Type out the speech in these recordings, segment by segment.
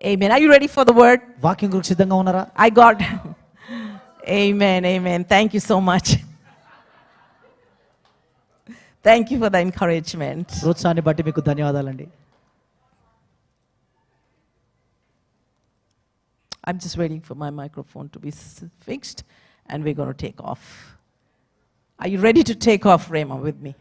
Amen. Are you ready for the word? వాక్యం కొరకు సిద్ధంగా ఉన్నారా? I got. Amen. Amen. Thank you so much. Thank you for the encouragement. ప్రోత్సాహాన్ని బట్టి మీకు ధన్యవాదాలండి. I'm just waiting for my microphone to be fixed and we're going to take off. Are you ready to take off, Rema, with me?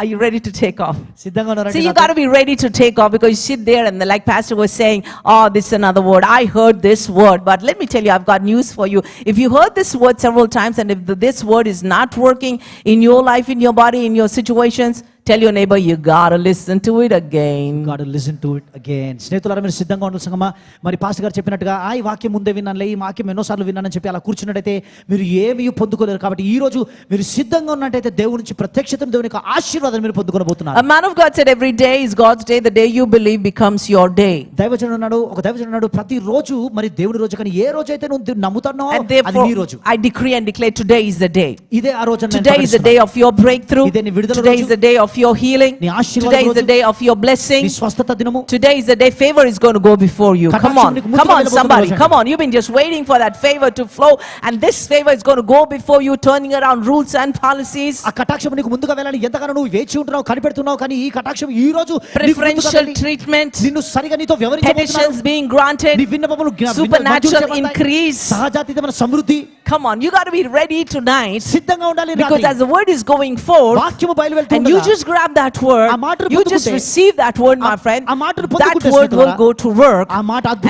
Are you ready to take off? సిద్ధంగా ఉన్నారా? See, you got to be ready to take off because you sit there and like Pastor was saying, oh, this is another word. I heard this word. But let me tell you, I've got news for you. If you heard this word several times and if this word is not working in your life, in your body, in your situations, tell your neighbor, you got to listen to it again. got to listen to it again. స్నేహితులారా, మీరు సిద్ధంగా ఉండాలి సంగమా. మరి pastor గారు చెప్పినట్టుగా ఈ వాక్యం ముందే విన్నానులే, ఈ వాక్యం ఎన్నోసార్లు విన్నానని చెప్పి అలా కూర్చున్నట్టయితే మీరు ఏమీ పొందుకోలేరు. కాబట్టి ఈ రోజు మీరు సిద్ధంగా ఉన్నట్టయితే దేవుడి నుంచి ప్రత్యక్షతను, దేవుని యొక్క ఆశీర్వాదాన్ని మీరు పొందుకోబోతున్నారు. A man of God said every day is God's day. The day you believe becomes your day. దైవజనుడు అన్నాడు ప్రతి రోజు మరి దేవుడి రోజు, కానీ ఏ రోజు అయితే నువ్వు నమ్ముతానో అది నీ రోజు. I decree and declare today is the day. ఇదే ఆ రోజు. Today is the day of your breakthrough. Today is the day of your healing. Today is the day of your blessing. Today is the day favor is going to go before you. Come on somebody, come on. You've been just waiting for that favor to flow, and this favor is going to go before you, turning around rules and policies. ఆ కటాక్షం నీకు ముందుగా వెళ్ళాలని ఎంతగానో నువ్వు వేచి ఉంటున్నావు, కనిపెడుతున్నావు, కానీ ఈ కటాక్షం ఈ రోజు preferential treatment, నిన్ను సరిగా నీతో వ్యవహరించబోతున్నారు, petitions being granted, నీ విన్నపములు supernatural increase, సహజాతీయమైన Samriddhi. Come on, you got to be ready tonight, సిద్ధంగా ఉండాలి. because as the word is going forth, వాక్యము బయలు వెళ్తుంది, and you just grab that word, you just receive that word, my friend. That word will go to work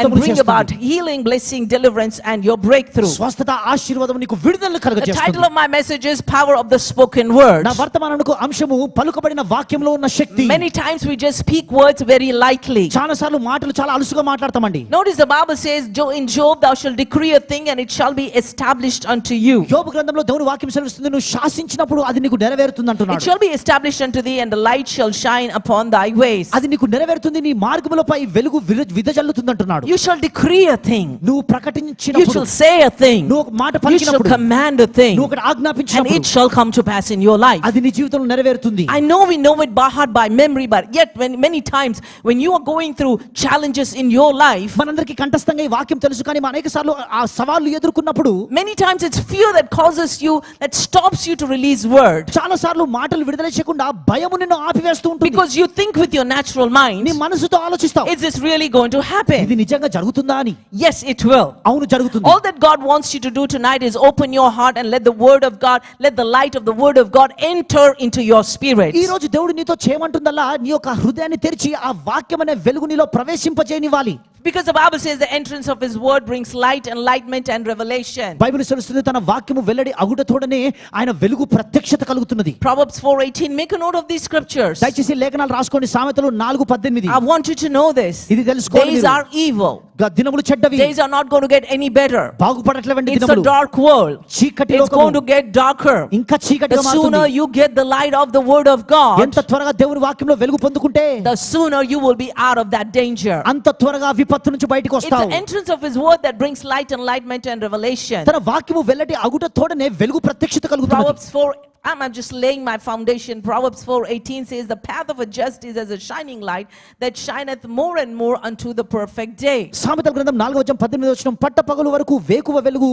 and bring about healing, blessing, deliverance and your breakthrough. స్వస్థత, ఆశీర్వాదం, నీకు విడుదల కలుగజేస్తుంది. The title of my message is Power of the Spoken Word. నా వర్తమానమునకు అంశము పలుకబడిన వాక్యంలో ఉన్న శక్తి. Many times we just speak words very lightly. చాలా సార్లు మాటలు చాలా అలుసుగా మాట్లాడతామండి. Notice the Bible says in Job, thou shalt decree a thing and it shall be established unto you. యోబు గ్రంథంలో దేవుని వాక్యం సెలవిస్తుంది, నువ్వు శాసించినప్పుడు అది నీకు నెరవేరుతుంది అంటున్నాడు. It shall be established unto thee and the light shall shine upon thy ways. అది నీకు నెరవేరుతుంది, నీ మార్గములపై వెలుగు విదజల్లుతుంది అంటున్నాడు. You shall decree a thing. నువ్వు ప్రకటించినప్పుడు, you shall say a thing, నువ్వు ఒక మాట పలికినప్పుడు, you shall command a thing, నువ్వు ఒకటి ఆజ్ఞాపించినప్పుడు, and it shall come to pass in your life. అది నీ జీవితంలో నెరవేరుతుంది. I know we know it by heart, by memory, but yet many times when you are going through challenges in your life, మనందరికీ కంఠస్థంగా ఈ వాక్యం తెలుసు, కానీ అనేకసార్లు ఆ సవాళ్లు ఎదుర్కొన్నప్పుడు many times it's fear that causes you, that stops you to release word. చాలా సార్లు మాటలు విడుదల చేయకుండా భయము నిన్ను ఆపివేస్తూ ఉంటుంది. Because you think with your natural mind, నీ మనసుతో ఆలోచిస్తావు, is this really going to happen? ఇది నిజంగా జరుగుతుందా అని. Yes, it will. అవును, జరుగుతుంది. All that God wants you to do tonight is open your heart and let the word of God, let the light of the word of God enter into your spirit. ఈ రోజు దేవుడు నీతో చేయమంటుందల్లా నీ యొక్క హృదయాన్ని తెరిచి ఆ వాక్యం అనే వెలుగు నీలో ప్రవేశింపజేయనివ్వాలి. Because the Bible says the entrance of his word brings light, enlightenment and revelation. Bible సెలవిస్తుంది, తన వాక్యము వెల్లడి అగుటతోడనే ఆయన వెలుగు ప్రత్యక్షత కలుగుతున్నది. Proverbs 4:18, make a note of these scriptures. దయచేసి లేఖనాలు రాసుకోండి. సామెతలు 4:18. I want you to know this. ఇది తెలుసుకోండి. Days are evil. దినములు చెడ్డవి. Days are not going to get any better. బాగుపడట్లేవండి దినములు. It's a dark world. చీకటి లోకము. It's going to get darker. ఇంకా చీకటిగా మారుతుంది. The sooner you get the light of the word of God, ఎంత త్వరగా దేవుని వాక్యంలో వెలుగు పొందుకుంటే, the sooner you will be out of that danger. అంత త్వరగా విపత్తు నుంచి బయటికి వస్తావు. It's the entrance of his word that brings light, enlightenment and revelation. తన వాక్యము వెల్లడి అగుటతోడనే వెలుగు ప్రత్యక్షత కలుగుతుంది. Proverbs 4, I'm just laying my foundation. Proverbs 4:18 says, the path of a just is as a shining light that shineth more and more unto the perfect day. సామెతల గ్రంథం 4:18 పట్టపగలు వరకు వేకువ వెలుగు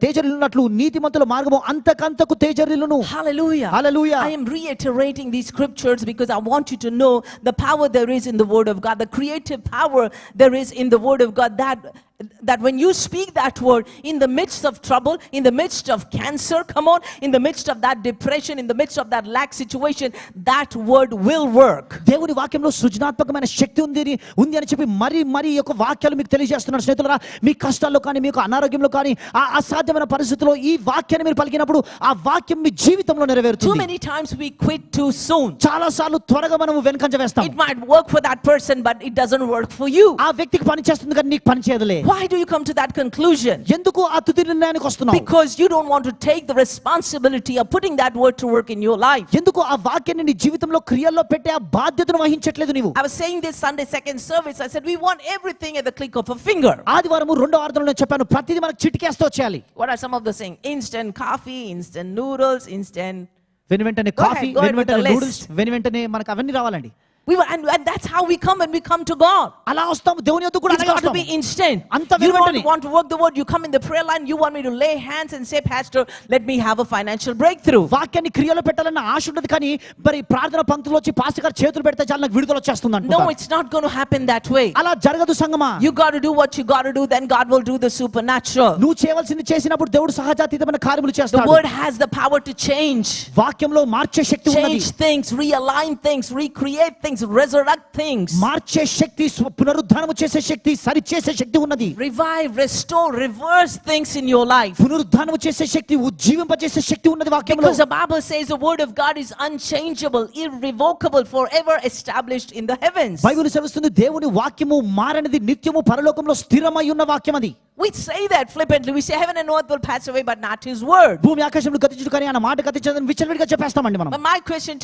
తేజరిల్లునట్లు నీతిమంతుల మార్గము అంతకంతకు తేజరిల్లును. Hallelujah. Hallelujah. I am reiterating these scriptures because I want you to know the power there is in the word of God, the creative power there is in the word of God, that when you speak that word in the midst of trouble, in the midst of cancer, come on, in the midst of that depression, in the midst of that lack situation, that word will work. దేవుని వాక్యంలో సృజనాత్మకమైన శక్తి ఉంది అని చెప్పి మరి యొక్క వాక్యాలు మీకు తెలియజేస్తున్నారు. స్నేహితులారా, మీ కష్టాల్లో కానీ మీకు అనారోగ్యంలో కానీ ఆ అసాధ్యమైన పరిస్థితుల్లో ఈ వాక్యాన్ని మీరు పలికినప్పుడు ఆ వాక్యం మీ జీవితంలో నెరవేరుతుంది. Too many times we quit too soon. చాలా సార్లు త్వరగా మనం వెనకంజ వేస్తాం. It might work for that person but it doesn't work for you. ఆ వ్యక్తికి పని చేస్తుంది కానీ నీకు పని చేయదులే. Why do you come to that conclusion? ఎందుకు ఆ తుది నిర్ణయానికి వస్తున్నావు? Because you don't want to take the responsibility of putting that word to work in your life. ఎందుకు ఆ వాక్యాన్ని నీ జీవితంలో క్రియల్లో పెట్టే ఆ బాధ్యతను వహించట్లేదు నీవు? I was saying this Sunday second service, I said we want everything at the click of a finger. ఆదివారము రెండో ఆరాధనలో నేను చెప్పాను, ప్రతిదీ మనకు చిటికేస్తూ వచ్చేయాలి. What are some of the saying? Instant coffee, instant noodles, instant వెంటనే కాఫీ, వెంటనే నూడిల్స్, వెంటనే మనకు అవన్నీ రావాలండి. And that's how we come when we come to God. అలా వస్తాము దేవుని యొద్దకు కూడా It's అలాగే got to వస్తాము. be instant. అంత You వెంటనే. don't want to work the word. You come in the prayer line. You want me to lay hands and say, Pastor, let me have a financial breakthrough. వాక్యాన్ని క్రియలో పెట్టాలన్న ఆశ ఉండదు, కానీ మరి ప్రార్థన పంక్తులు వచ్చి పాస్టర్ గారు చేతులు పెడితే చాలు నాకు విడుదల వచ్చేస్తుంది No, అనుకుంటారు. it's not going to happen that way. అలా జరగదు సంగమా. You got to do what you got to do. Then God will do the supernatural. నువ్వు చేయవలసింది చేసినప్పుడు దేవుడు సహజాతీతమైన కార్యములు The చేస్తాడు. word has the power to change. వాక్యంలో మార్చే శక్తి ఉన్నది. Change things, realign things, recreate things, resurrect things. మార్చే శక్తి, పునరుద్ధానము చేసే శక్తి, సరిచేసే శక్తి ఉన్నది. Revive, restore, reverse things in your life. పునరుద్ధానము చేసే శక్తి, ఉజ్జీవింపజేసే శక్తి ఉన్నది వాక్యంలో. Because the Bible says the word of God is unchangeable, irrevocable, forever established in the heavens. Bible సెలవిస్తుంది దేవుని వాక్యము మారనిది, నిత్యము పరలోకంలో స్థిరమై ఉన్న వాక్యం అది. We say that flippantly. We say heaven and earth will pass away, but not his word. భూమి ఆకాశములు గతించును కానీ ఆయన మాట గతించదని విచ్చలవిడిగా చెప్పేస్తామండి మనం. But my question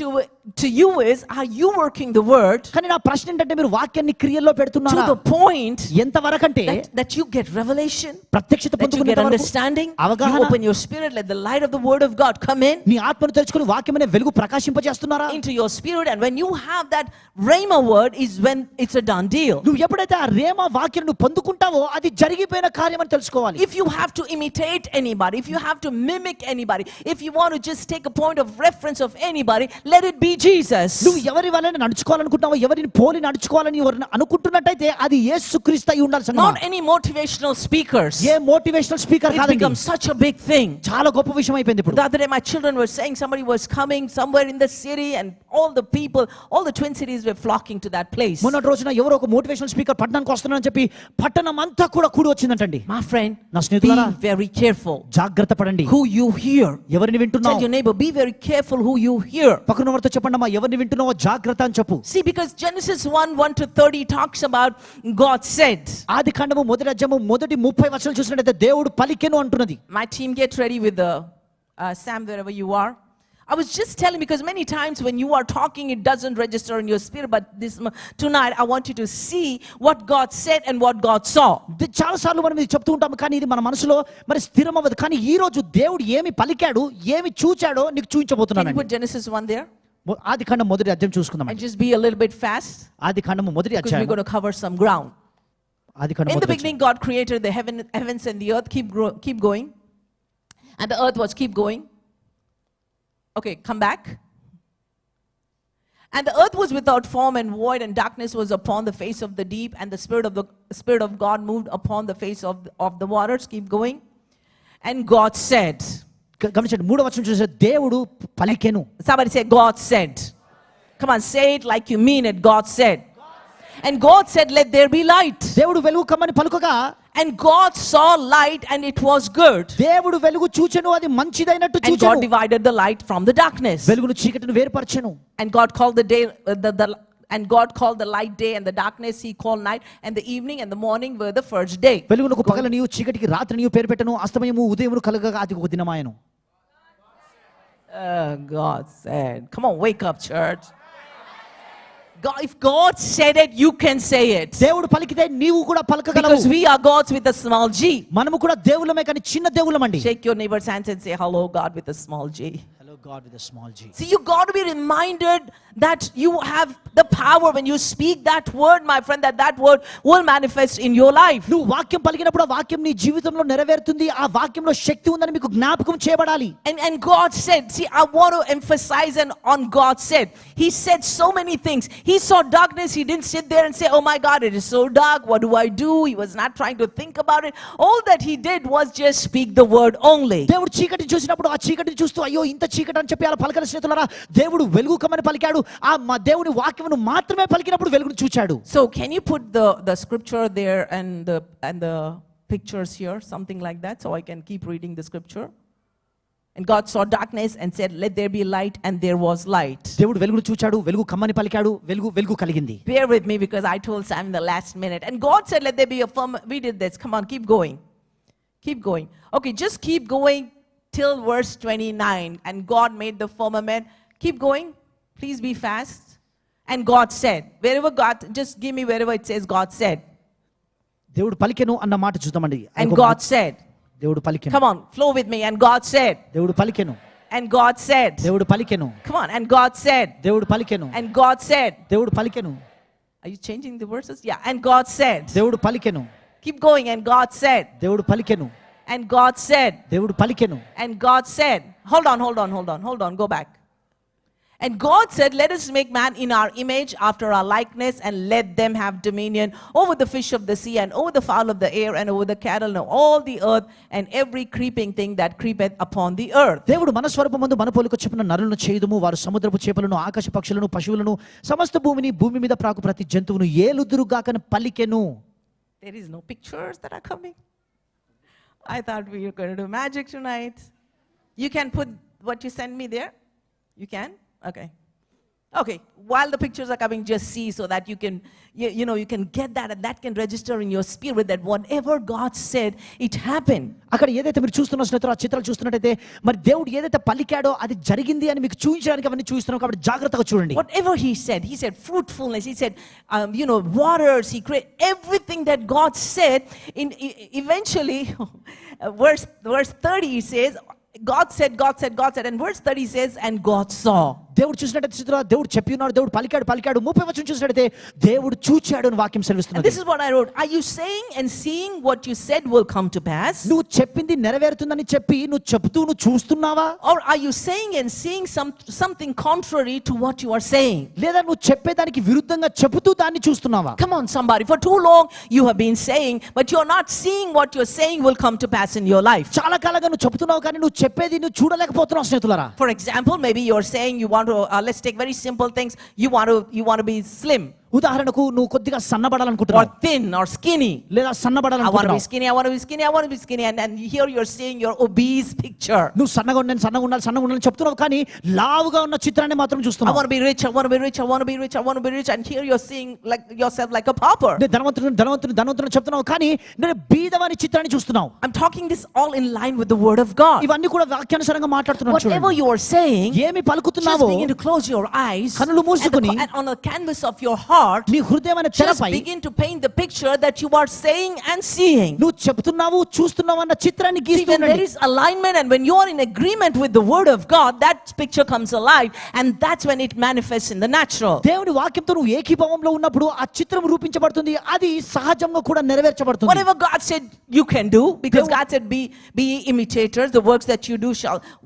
to you is, are you working the word కానీ నా ప్రశ్న ఏంటంటే మీరు వాక్యాన్ని క్రియల్లో to పెడుతున్నారా? the point ఎంత వరకంటే that you get revelation, ప్రత్యక్షత that you get పొందుకునేంత వరకు, understanding, you అవగాహన, open your spirit, let the light of the word of God come in నీ ఆత్మను తెలుసుకుని వాక్యమనే వెలుగు ప్రకాశింపజేస్తున్నారా? into your spirit, and when you have that rhema word is when it's a done deal. నువ్వు ఎప్పుడైతే ఆ రేమా వాక్యం నువ్వు పొందుకుంటావో అది జరిగిపోయిన కార్యం అని తెలుసుకోవాలి. If you have to imitate anybody, if you have to mimic anybody, if you want to just take a point of reference of anybody, let it be Jesus. నువ్వు ఎవరి వలన నడుచుకోవాలనుకుంటున్నావో, ఎవరిని పోలి నడుచుకోవాలని ఎవరిని అనుకుంటున్నట్టయితే అది యేసుక్రీస్తు అయి ఉండాలి సంగమా. Not any motivational speakers. A motivational speaker It's కాదండి. become such a big thing. చాలా గొప్ప విషయం అయిపోయింది ఇప్పుడు. The other day my children were saying somebody was coming somewhere in the city, and all the people, all the Twin Cities were flocking to that place. మొన్నటి రోజున ఎవరో ఒక motivational speaker పట్టణానికి వస్తున్నారని చెప్పి పట్టణం అంతా కూడా కూడి వచ్చిందంటండి. My friend, నా be స్నేహితులారా, very careful జాగ్రత్త పడండి. who you hear. ఎవరిని Tell వింటున్నావు? your neighbor, be very careful who you hear. పక్కన వారితో చెప్పండి అమ్మా, ఎవరిని వింటున్నావో జాగ్రత్త అని చెప్పు. See, because Genesis 1:1-30 talks about God said. ఆది కాండము మొదటి అధ్యాయము మొదటి 30 వచనాలు చూసినట్లయితే దేవుడు పలికెను అంటున్నది. My team, get ready with the Sam, wherever you are. I was just telling, because many times when you are talking, it doesn't register in your spirit. But tonight, I want you to see what God said and what God saw. చాలా సార్లు మనం ఇది చెప్తూ ఉంటాం, కానీ ఇది మన మనసులో మరి స్థిరం అవ్వదు. కానీ ఈ రోజు దేవుడు ఏమి పలికాడు, ఏమి చూచాడో నీకు Can you చూపించబోతున్నాను. put Genesis 1 there? ఆది కాండం మొదటి అధ్యాయం చూసుకుందాం. And just be a little bit fast, ఆది కాండము మొదటి because we're అధ్యాయం. going to cover some ground. ఆది కాండం In the మొదటి beginning, God created the heavens and the earth. Keep going. And the earth was keep going. Okay, come back. And the earth was without form and void, and darkness was upon the face of the deep, and the Spirit of God moved upon the face of the waters. Keep going. And God said. గమనించండి, 3వ వచనం చూస్తే దేవుడు పలికెను. Somebody say, God said. Come on, say it like you mean it. God said. And God said, let there be light. దేవుడు వెలుగు కమ్మని పలుకగా, and God saw light, and it was good. దేవుడు వెలుగు చూచెను, అది మంచిదైనట్టు And God చూచెను. divided the light from the darkness. వెలుగును చీకటిని వేరుపరచెను. And God called the day and God called the light day, and the darkness he called night, and the evening and the morning were the first day. వెలుగునకు పగలనియు చీకటికి రాత్రినియు పేరు పెట్టెను, అస్తమయము ఉదయమును కలగగా అది ఒక దినమాయెను. God said. Come on, wake up, church. God, if God said it, you can say it. దేవుడు పలికితే నీవు కూడా పలకగలవు. Because we are gods with a small g. మనము కూడా దేవుళ్ళమే, కానీ చిన్న దేవుళ్ళమండి. Shake your neighbor's hands and say, hello, God, with a small g. Hello, God, with a small g. See, you got to be reminded that you have the power when you speak that word, my friend, that word will manifest in your life. నువ్వు వాక్యం పలికినప్పుడు ఆ వాక్యం నీ జీవితంలో నెరవేరుతుంది. ఆ వాక్యంలో శక్తి ఉందని మీకు జ్ఞాపకం చేయబడాలి. And God said, see, I want to emphasize on God said. He said so many things. He saw darkness. He didn't sit there and say, oh my God, it is so dark. What do I do? He was not trying to think about it. All that he did was just speak the word only. దేవుడు చీకటిని చూసినప్పుడు ఆ చీకటిని చూస్తూ అయ్యో ఇంత చీకటి అని చెప్పి అలా పలకని స్నేహితులారా, దేవుడు వెలుగు కమ్మని పలికాడు. ఆ దేవుని వాక్యమును మాత్రమే పలికినప్పుడు వెలుగును చూచాడు. So can you put the scripture there and the pictures here, something like that, so I can keep reading the scripture? And God saw darkness and said, let there be light, and there was light. దేవుడు వెలుగును చూచాడు, వెలుగు కమ్మని పలికాడు, వెలుగు కలిగింది. Bear with me because I told Sam in the last minute. And God said, let there be a firmament. We did this. Come on, keep going. Keep going. Okay, just keep going till verse 29. And God made the firmament. Keep going. Please be fast. And God said, wherever God, just give me wherever it says God said. దేవుడు పలికెను అన్న మాట చూద్దామండి. And God said. దేవుడు పలికెను. Come on, flow with me. And God said. దేవుడు పలికెను. And God said. దేవుడు పలికెను. Come on. And God said. దేవుడు పలికెను. And God said. దేవుడు పలికెను. Are you changing the verses? Yeah. And God said. దేవుడు పలికెను. Keep going. And God said. దేవుడు పలికెను. And God said. దేవుడు పలికెను. And God said. Hold on. Go back. And God said, let us make man in our image after our likeness, and let them have dominion over the fish of the sea, and over the fowl of the air, and over the cattle of all the earth, and every creeping thing that creepeth upon the earth. దేవుడు మన స్వరూపమందు మన పోలిక చొప్పున నరులను చేయుదుము, వారు సముద్రపు చేపలను ఆకాశ పక్షులను పశువులను సమస్త భూమిని భూమి మీద ప్రాకు ప్రతి జంతువును ఏలుదురుగాకని పలికెను. There is no pictures that are coming. I thought we were going to do magic tonight. You can put what you send me there. You can? Okay. While the pictures are coming, just see so that you can, you can get that, and that can register in your spirit that whatever God said, it happened. అక్కడ ఏదైతే మీరు చూస్తున్న స్నేహితులు ఆ చిత్రాలు చూస్తున్నట్టయితే మరి దేవుడు ఏదైతే పలికాడో అది జరిగింది అని మీకు చూపించడానికి అవన్నీ చూస్తున్నాం కాబట్టి జాగ్రత్తగా చూడండి. Whatever he said fruitfulness, he said, waters, he created everything that God said. Eventually, verse 30 he says, God said, and verse 30 says, and God saw. దేవుడు చూసినట్టు దేవుడు చెప్పి ఉన్నాడు, దేవుడు పలికాడు 30వ వచనం చూసినట్లయితే దేవుడు చూచాడు అని వాక్యం సెలవిస్తున్నది. This is what I wrote. Are you saying and seeing what you said will come to pass? నువ్వు చెప్పింది నెరవేరుతుందని చెప్పి నువ్వు చెప్తూ నువ్వు చూస్తున్నావా? Or are you saying and seeing something contrary to what you are saying? లేదా నువ్వు చెప్పేదానికి విరుద్ధంగా చెబుతూ దాన్ని చూస్తున్నావా? Come on somebody, for too long you have been saying, but you are not seeing what you are saying will come to pass in your life. చాలా కాలంగా నువ్వు చెప్తున్నావు కానీ నువ్వు చెప్పేది నువ్వు చూడలేకపోతున్నావు స్నేహితులారా. For example, maybe you are saying you want to let's take very simple things. You want to be slim. ఉదాహరణకు నువ్వు కొద్దిగా సన్నబడాలనుకుంటున్నావు. Or thin or skinny. లేదా సన్నబడాలనుకుంటున్నావు. I want to be skinny, and here you are seeing your obese picture. నువ్వు సన్నగా ఉండాలని చెప్తున్నావు కానీ లావుగా ఉన్న చిత్రాన్ని మాత్రం చూస్తున్నావు. I want to be rich, and here you are seeing like yourself like a pauper. నేను ధనవంతుని చెప్తున్నావు కానీ నేను బీదవాని చిత్రాన్ని చూస్తున్నావు. I'm talking this all in line with the word of God. ఇవన్నీ కూడా వాక్యానుసారంగా మాట్లాడుతున్నాను. Whatever you are saying, ఏమి పలుకుతున్నావో just begin to close your eyes, కన్నులు మూసుకొని and on the canvas of your heart, నీ హృదయమైన just తెరపై begin to paint the picture that you are saying and seeing. నువ్వు చెప్తున్నావు చూస్తున్నావు అన్న చిత్రాన్ని See, when there గీస్తున్నావు. is alignment and when you are in agreement with the word of God, that picture comes alive, and that's when it manifests in the natural. దేవుని వాక్యంతో నువ్వు ఏకీభావంలో ఉన్నప్పుడు ఆ చిత్రం రూపించబడుతుంది, అది సహజంగా కూడా నెరవేర్చబడుతుంది. Whatever God said you can do, because God said be imitators, the works that you do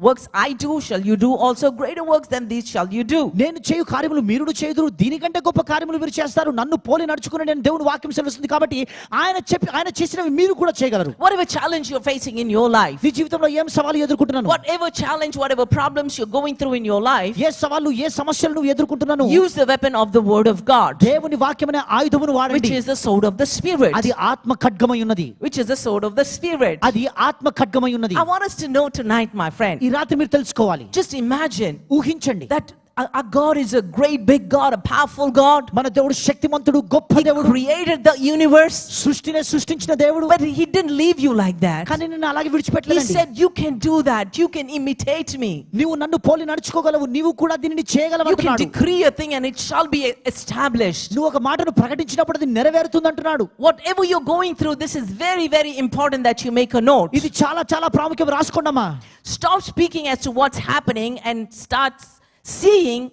works I do shall you do also, greater works than these shall you do. నేను చేయు కార్యములు మీరును చేయుదురు, దీనికంటే గొప్ప కార్యములు మీరు చేస్తారు, నన్ను పోలి నడుచుకుని నేను దేవుని వాక్యం సెలవిస్తుంది కాబట్టి ఆయన చేసినవి మీరు కూడా చేయగలరు. Whatever challenge you're facing in your life, నీ జీవితంలో ఏం సవాలు ఎదుర్కొంటున్నాను, whatever challenge, whatever problems you're going through in your life, ఏ సవాలు ఏ సమస్యలు నువ్వు ఎదుర్కొంటున్నాను, use the weapon of the word of God, దేవుని వాక్యమనే ఆయుధమును వాడండి, which is the sword of the spirit. అది ఆత్మ ఖడ్గమై ఉన్నది, which is the sword of the spirit. అది ఆత్మ ఖడ్గమై ఉన్నది. I want us to know tonight, my friend, ఈ రాత్రి మీరు తెలుసుకోవాలి, just imagine ఊహించండి, that our God is a great big God, a powerful God. మన దేవుడు శక్తిమంతుడు, గొప్ప దేవుడు, created the universe, సృష్టిని సృష్టించిన దేవుడు. but he didn't leave you like that. కానీ నిన్ను అలాగే He విడిచిపెట్టలేదండి. said you can do that, you can imitate me, నీవు నన్ను పోలి నడుచుకోగలవు, నీవు కూడా దీనిని చేయగలవు you can అంటున్నాడు. decree a thing and it shall be established. నువ్వు ఒక మాటను ప్రకటించినప్పుడు అది నెరవేరుతుంది అంటున్నాడు. Whatever you're going through, this is very very important that you make a note. ఇది చాలా చాలా ప్రాముఖ్యం, రాసుకోండమ్మా. Stop speaking as to what's happening and start seeing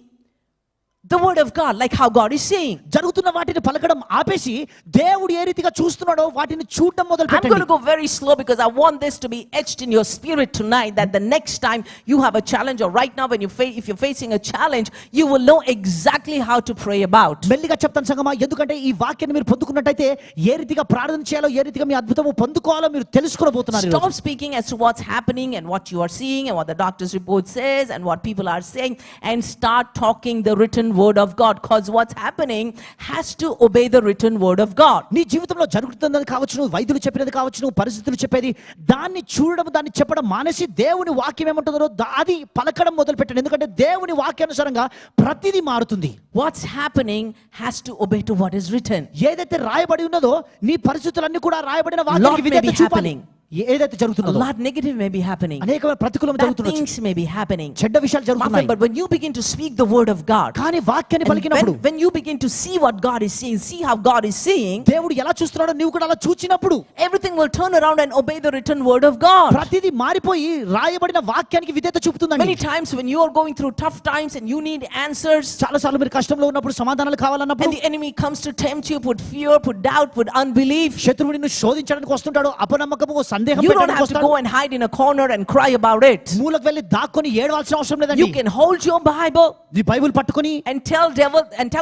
the word of God, like how God is seeing. జరుగుతున్న వాటిని పలకడం ఆపేసి దేవుడు ఏ రీతిగా చూస్తున్నాడో వాటిని చూడడం మొదలు I'm going పెట్టండి. to go very slow because I want this to be etched in your spirit tonight, that the next time you have a challenge, or right now when if you're facing a challenge, you will know exactly how to pray about. మెల్లిగా చెప్తాను సంగమా, ఎందుకంటే ఈ వాక్యాన్ని మీరు పొందుకున్నట్టయితే ఏ రీతిగా ప్రార్థన చేయాలో, ఏ రీతిగా మీ అద్భుతము పొందుకోవాలో మీరు తెలుసుకోబోతున్నారు. Stop speaking as to what's happening and what you are seeing and what the doctor's report says and what people are saying, and start talking the written word of God, because what's happening has to obey the written word of God. నీ జీవితంలో జరుగుతున్నది కావచ్చు, వైద్యులు చెప్పినది కావచ్చు, పరిస్థితులు చెప్పేది, దాన్ని చూడడం, దాన్ని చెప్పడం మానేసి దేవుని వాక్యం ఏమంటుందో అది పలకడం మొదలు పెట్టండి. ఎందుకంటే దేవుని వాక్యానుసారంగా ప్రతిదీ మారుతుంది. What's happening has to obey to what is written. ఏదైతే రాయబడి ఉన్నదో నీ పరిస్థితులన్నీ కూడా రాయబడిన వాక్యానికి విధేయత చూపాలి. ఏదైతే A జరుగుతున్నదో lot negative may be happening. అనేకమైన ప్రతికూలం Bad జరుగుతున్నది, things may be happening. చెడ్డ విషయాలు My friend, జరుగుతున్నాయి. but when you begin to speak the word of God, కానీ వాక్యాన్ని and పలికినప్పుడు when you begin to see what God is seeing, see how God is seeing, దేవుడు ఎలా చూస్తున్నాడో నీవు కూడా అలా చూచినప్పుడు everything will turn around and obey the written word of God. ప్రతిదీ మారిపోయి రాయబడిన వాక్యానికి విధేయత Many చూపుతుందండి. times when you are going through tough times and you need answers, చాలా సార్లు మీరు కష్టంలో ఉన్నప్పుడు సమాధానాలు and కావాలన్నప్పుడు the enemy comes to tempt you, put fear, put doubt, put unbelief, శత్రువు నిన్ను శోధించడానికి వస్తుంటాడు, అపనమ్మకము సందేహం you don't పెట్టడానికి have to వస్తాడు. go and hide in a corner and cry about it. మూలకు వెళ్ళి దాక్కొని ఏడవాల్సిన అవసరం లేదండి. You can hold your Bible నీ బైబిల్ పట్టుకొని and tell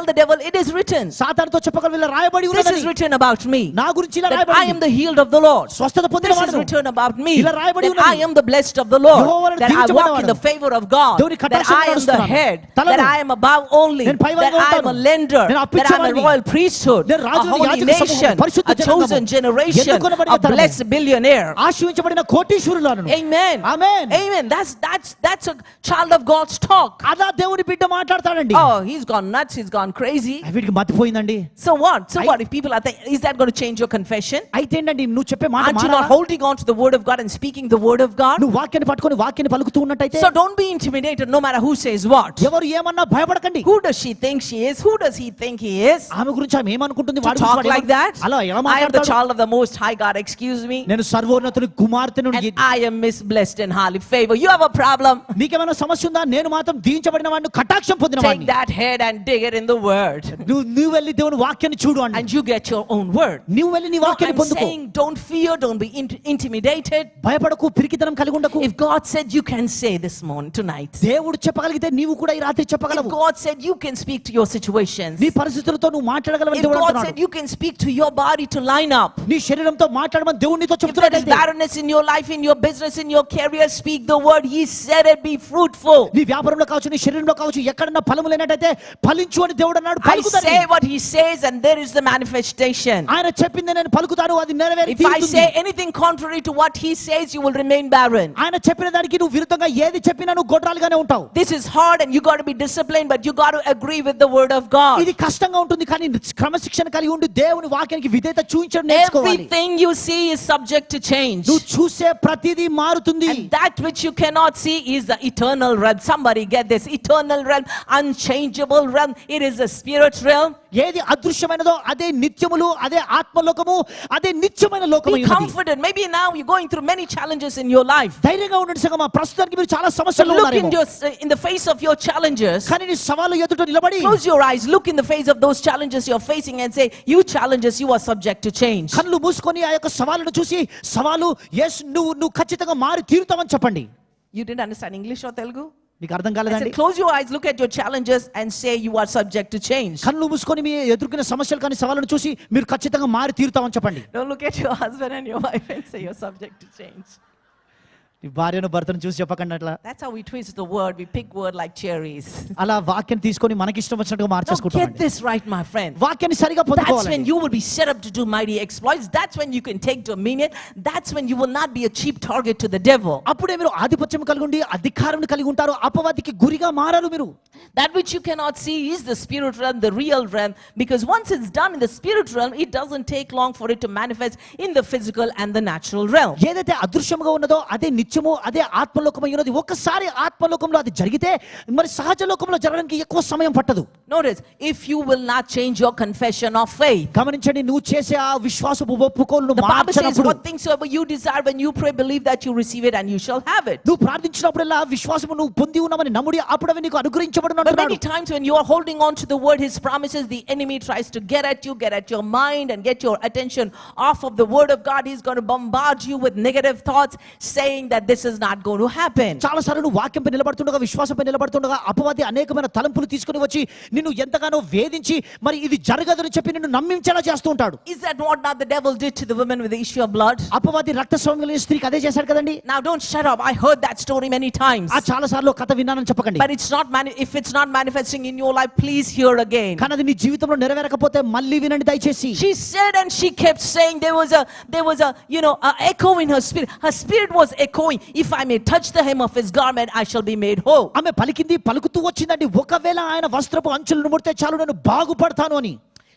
the devil it is written. సాతానుతో చెప్పగల వీళ్ళ రాయబడి This is ఉన్నదని, written about me, నా గురించి ఇలా that I am రాయబడింది, the healed of the Lord. స్వస్థత This is పొందినవాడు, written about me, ఇలా రాయబడి that ఉన్నది. I am the blessed of the Lord, యెహోవాను that I walk in దీవించబడినవాడు, the favor of God, దేవుని that కటాక్షంలో I am the నడుస్తున్నాను, head, తలను, that I am above only, నేను పైవాడిగా that I am a ఉంటాను, lender, నేను that I am a అప్పిచ్చేవాడిని, royal priesthood, నేను a రాజుని, holy యాజక సమూహం, nation, పరిశుద్ధ a chosen జనాంగము, generation, ఎన్నుకొనబడిన a తరము, blessed billionaire. ఆశీర్వదించబడిన కోటీశ్వరులను. Amen. Amen. Amen. That's a child of God's talk. అలా దేవుని బిడ్డ మాట్లాడతాడండి. Oh, he's gone nuts, he's gone crazy. వీటికి మతిపోయిందండి. So what? If people are thinking, is that going to change your confession? అయితే ఏంటండి నువ్వు చెప్పే మాట Aren't you not మారాలా? holding on to the word of God and speaking the word of God? నువ్వు వాక్యాన్ని పట్టుకొని వాక్యాన్ని పలుకుతూ ఉన్నట్టయితే So don't be intimidated no matter who says what. ఎవరు ఏమన్నా భయపడకండి. Who does she think she is? Who does he think he is? ఆమె గురించి ఆమె ఏమనుకుంటుంది, To వాడి గురించి talk వాడు like that? అలా ఎలా I am the మాట్లాడతాడు? child of the Most High God, excuse me. నేను సర్వోన్నతుని కుమార్తెను. And I am misblessed and highly favored. You have a problem? నీకేమైనా సమస్య ఉందా? నేను మాత్రం దీవించబడిన వాడిని, కటాక్షం పొందిన Take వాడిని. that head and dig it in the word. నువ్వు వెళ్ళి దేవుని వాక్యాన్ని చూడు అండి. And you get your own word. నువ్వు వెళ్ళి నీ No, వాక్యాన్ని I'm పొందుకో. saying don't fear, don't be intimidated. భయపడకు, పిరికితనం కలిగి ఉండకు. If God said you can say this morning, tonight. దేవుడు చెప్పగలిగితే నీవు కూడా ఈ రాత్రి If చెప్పగలవు. God said you can speak to your situations. నీ పరిస్థితులతో నువ్వు మాట్లాడగలవని If దేవుడు God అంటున్నాడు. said you can speak to your body to line up. నీ శరీరంతో మాట్లాడమని దేవుడు నీతో If there is చెప్తున్నాడు. barrenness in your life, in your business, in your career, speak the word. He said it, be fruitful. నీ వ్యాపారంలో కావచ్చు, నీ శరీరంలో కావచ్చు, ఎక్కడన్నా ఫలము లేనట్టయితే ఫలించు అని దేవుడు అన్నాడు. I పలుకుతాను. say what he says and there is the manifestation. ఆయన చెప్పింది నేను పలుకుతాను, అది నెరవేరి If I తీరుతుంది. say anything contrary to what he says, you will remain barren. ఆయన చెప్పిన దానికి నువ్వు విరుద్ధంగా ఏది చెప్పినా నువ్వు గొడ్రాలుగానే ఉంటావు. This is hard and you got to be disciplined, but you got to agree with the word of God. ఇది కష్టంగా ఉంటుంది, కానీ క్రమశిక్షణ కలిగి ఉండి దేవుని వాక్యానికి విధేయత చూపించడం నేర్చుకోవాలి. Everything you see is subject to change. నువ్వు చూసే ప్రతిదీ మారుతుంది. And that which you cannot see is the eternal realm. Somebody get this. Eternal realm, unchangeable realm. It is a spirit realm. ఏది అదృశ్యమైనదో అదే నిత్యములు, అదే ఆత్మలోకము, అదే నిత్యమైన లోకము. Be confident. Maybe now you're going through many challenges in your life. ధైర్యంగా ఉండండి సంగమా. ప్రస్తుతానికి మీరు చాలా So సమస్యలు look ఉన్నారేమో. in the face of your challenges. కానీ నీ సవాలు ఎదుట నిలబడి Close your eyes. Look in the face of those challenges you're facing and say, you challenges, you are subject to change. కళ్ళు మూసుకొని ఆ యొక్క సవాలును చూసి, సవాలు యేసు నువ్వు ఖచ్చితంగా మారి తీరుతావని చెప్పండి. You didn't understand English or Telugu? మీకు అర్థం I కాలేదండి? said, close your eyes, look at your challenges and say you are subject to change. కళ్ళు మూసుకొని మీ ఎదుర్కొన్న సమస్యలు కానీ సవాళ్ళను చూసి మీరు ఖచ్చితంగా మారి తీరుతామని చెప్పండి. Don't look at your husband and your wife and say you're subject to change. నీ భార్యను భర్తను చూసి చెప్పకండి అట్లా. That's how we twist the word. We pick word like cherries. అలా వాక్యం తీసుకొని మనకి ఇష్టం వచ్చినట్టుగా Now మార్చేసుకుంటాం. get this right, my friend. వాక్యాన్ని సరిగా That's when పొందుకోవాలి. you will be set up to do mighty exploits. That's when you can take dominion. That's when you will not be a cheap target to the devil. అప్పుడే మీరు ఆధిపత్యం కలిగి ఉండి అధికారం కలిగి ఉంటారు. అపవాదికి గురిగా మారారు మీరు. That which you cannot see is the spirit realm, the real realm. Because once it's done in the spirit realm, it doesn't take long for it to manifest in the physical and the natural realm. ఏదైతే అదృశ్యంగా ఉన్నదో అదే నిత్యము, అదే ఆత్మలోకమై ఉన్నది. ఒక్కసారి ఆత్మలోకంలో అది జరిగితే మరి సహజ లోకంలో జరగడానికి ఎక్కువ సమయం పట్టదు. Notice, if you will not change your confession of faith. గమనించండి, నువ్వు చేసే ఆ విశ్వాసపు ఒప్పుకోలును The Bible says, మార్చనప్పుడు, what things soever you desire when you pray, believe that you receive it and you shall have it. నువ్వు ప్రార్థించినప్పుడల్లా విశ్వాసము నువ్వు పొంది ఉన్నామని నమ్ముడి, అప్పుడు అవి నీకు అనుగ్రహించబడును But అంటున్నాడు. many times when you are holding on to the word, his promises, the enemy tries to get at you, get at your mind and get your attention off of the word of God. He's going to bombard you with negative thoughts saying that this is not going to happen. చాలా సార్లు నువ్వు వాక్యంపై నిలబడుతుండగా, విశ్వాసంపై నిలబడుతుండగా అపవాది అనేకమైన తలంపులు తీసుకుని వచ్చి నిన్ను ఎంతగానో వేధించి మరి ఇది జరగదని చెప్పి నిన్ను నమ్మించేలా చేస్తూ ఉంటాడు. Is that what now the devil did to the woman with the issue of blood? అపవాది రక్తస్రావం కలిగిన స్త్రీకి అదే చేశాడు కదండి. Now don't shut up. I heard that story many times. ఆ చాలా సార్లు కథ విన్నానని చెప్పకండి. But it's not if it's not manifesting in your life, please hear again. కానీ అది నీ జీవితంలో నెరవేరకపోతే మళ్ళీ వినండి దయచేసి. She said and she kept saying there was a a echo in her spirit. Her spirit was echoing. If I may touch the hem of his garment, I shall be made whole. ఆమె పలుకుతూ వచ్చిందండి, ఒకవేళ ఆయన వస్త్రపు అంచులను ముడితే చాలు నేను బాగుపడతాను అని.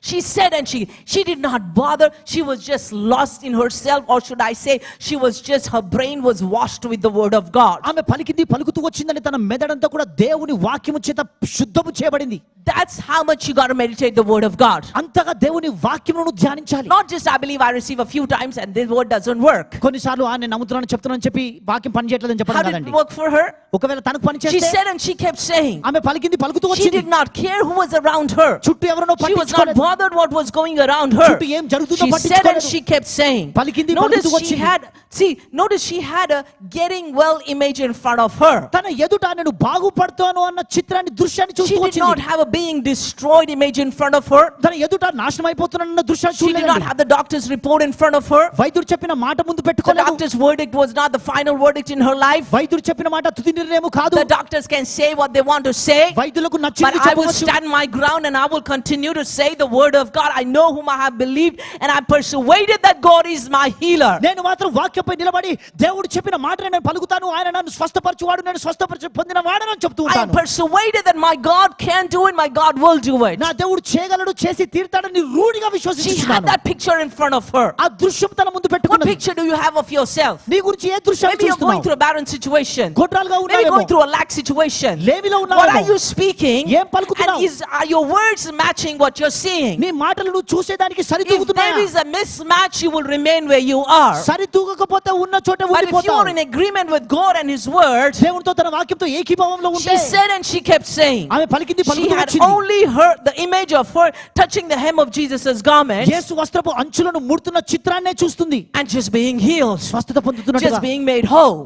She said, and she did not bother. She was just lost in herself, or should I say, she was just, her brain was washed with the word of God. ఆమె పలికింది పలుకుతూ వచ్చిందని తన మెదడంతా కూడా దేవుని వాక్యము చేత శుద్ధము చేయబడింది. That's how much you got to meditate the word of God. అంతగా దేవుని వాక్యమును ధ్యానించాలి. Not just I believe I receive a few times and this word doesn't work. కొన్నిసార్లు నేను నమ్ముతున్నాను చెప్తున్నాను చెప్పి వాక్యం పని చేయట్లేదని చెప్పడం How did కాదండి. it work for her? ఒకవేళ తనకు పని She చేస్తే said and she kept saying. ఆమె పలికింది పలుకుతూ She వచ్చింది. did not care who was around her. చుట్టూ ఎవరినో She was not పట్టించుకోలేదు. bothered what was going around her. చుట్టూ ఏం జరుగుతుందో She said and పట్టించుకోలేదు. she kept saying. పలికింది Notice పలుకుతూ she వచ్చింది. notice she had a getting well image in front of her. తన ఎదుట నేను బాగుపడతాను అన్న చిత్రాన్ని దృశ్యాన్ని She చూస్తూ did not వచ్చింది. have a being destroyed image in front of her. తన ఎదుట నాశనం అయిపోతున్నానన్న దృశ్యాన్ని She did not చూడలేదు. have the doctor's report in front of her. వైద్యుడు చెప్పిన మాట ముందు The పెట్టుకోలేదు. doctor's verdict was not the final verdict in her life. వైద్యుడు చెప్పిన మాట తుది నిర్ణయం కాదు. The doctors can say what they want to say. వైద్యులకు But నచ్చింది I will చెప్పవచ్చు. stand my ground and I will continue to say the word of God. I know whom I have believed and I'm persuaded that God is my healer. నేను మాత్రం వాక్యంపై నిలబడి దేవుడు చెప్పిన మాటను నేను పలుకుతాను. ఆయన నన్ను స్వస్థపరచువాడు, నేను స్వస్థపరచు పొందిన వాడని చెప్తూ I am ఉంటాను. persuaded that my God can do it, my God will do it. నా దేవుడు చేయగలడు, చేసి తీర్తాడని రూఢిగా She had విశ్వసించుచున్నాను. that picture in front of her. ఆ దృశ్యం తన ముందు What పెట్టుకున్నది. picture do you have of yourself? నీ గురించి ఏ దృశ్యాన్ని Maybe you're going చూస్తున్నావు? through a barren situation. గొడ్రాలుగా Maybe ఉన్నావేమో, going through a lack situation. లేమిలో What ఉన్నావేమో. are you speaking? ఏం పలుకుతున్నావు? And are your words matching what you're seeing? నీ మాటలు నువ్వు చూసేదానికి If there సరితూగుతున్నాయా? is a mismatch, you will remain where you are. సరితూగకపోతే ఉన్న చోట But if you ఉండిపోతావు. are in agreement with God and His word, దేవునితో తన వాక్యంతో ఏకీభావంలో ఉంటే she said and she kept saying, ఆమె పలికింది she పలుకుతూ had వచ్చింది. only heard the image of her touching the hem of Jesus' garment యేసు వస్త్రపు అంచులను ముడుతున్న చిత్రాన్నే చూస్తుంది. and just being healed, స్వస్థత పొందుతున్నట్టుగా, just being made whole.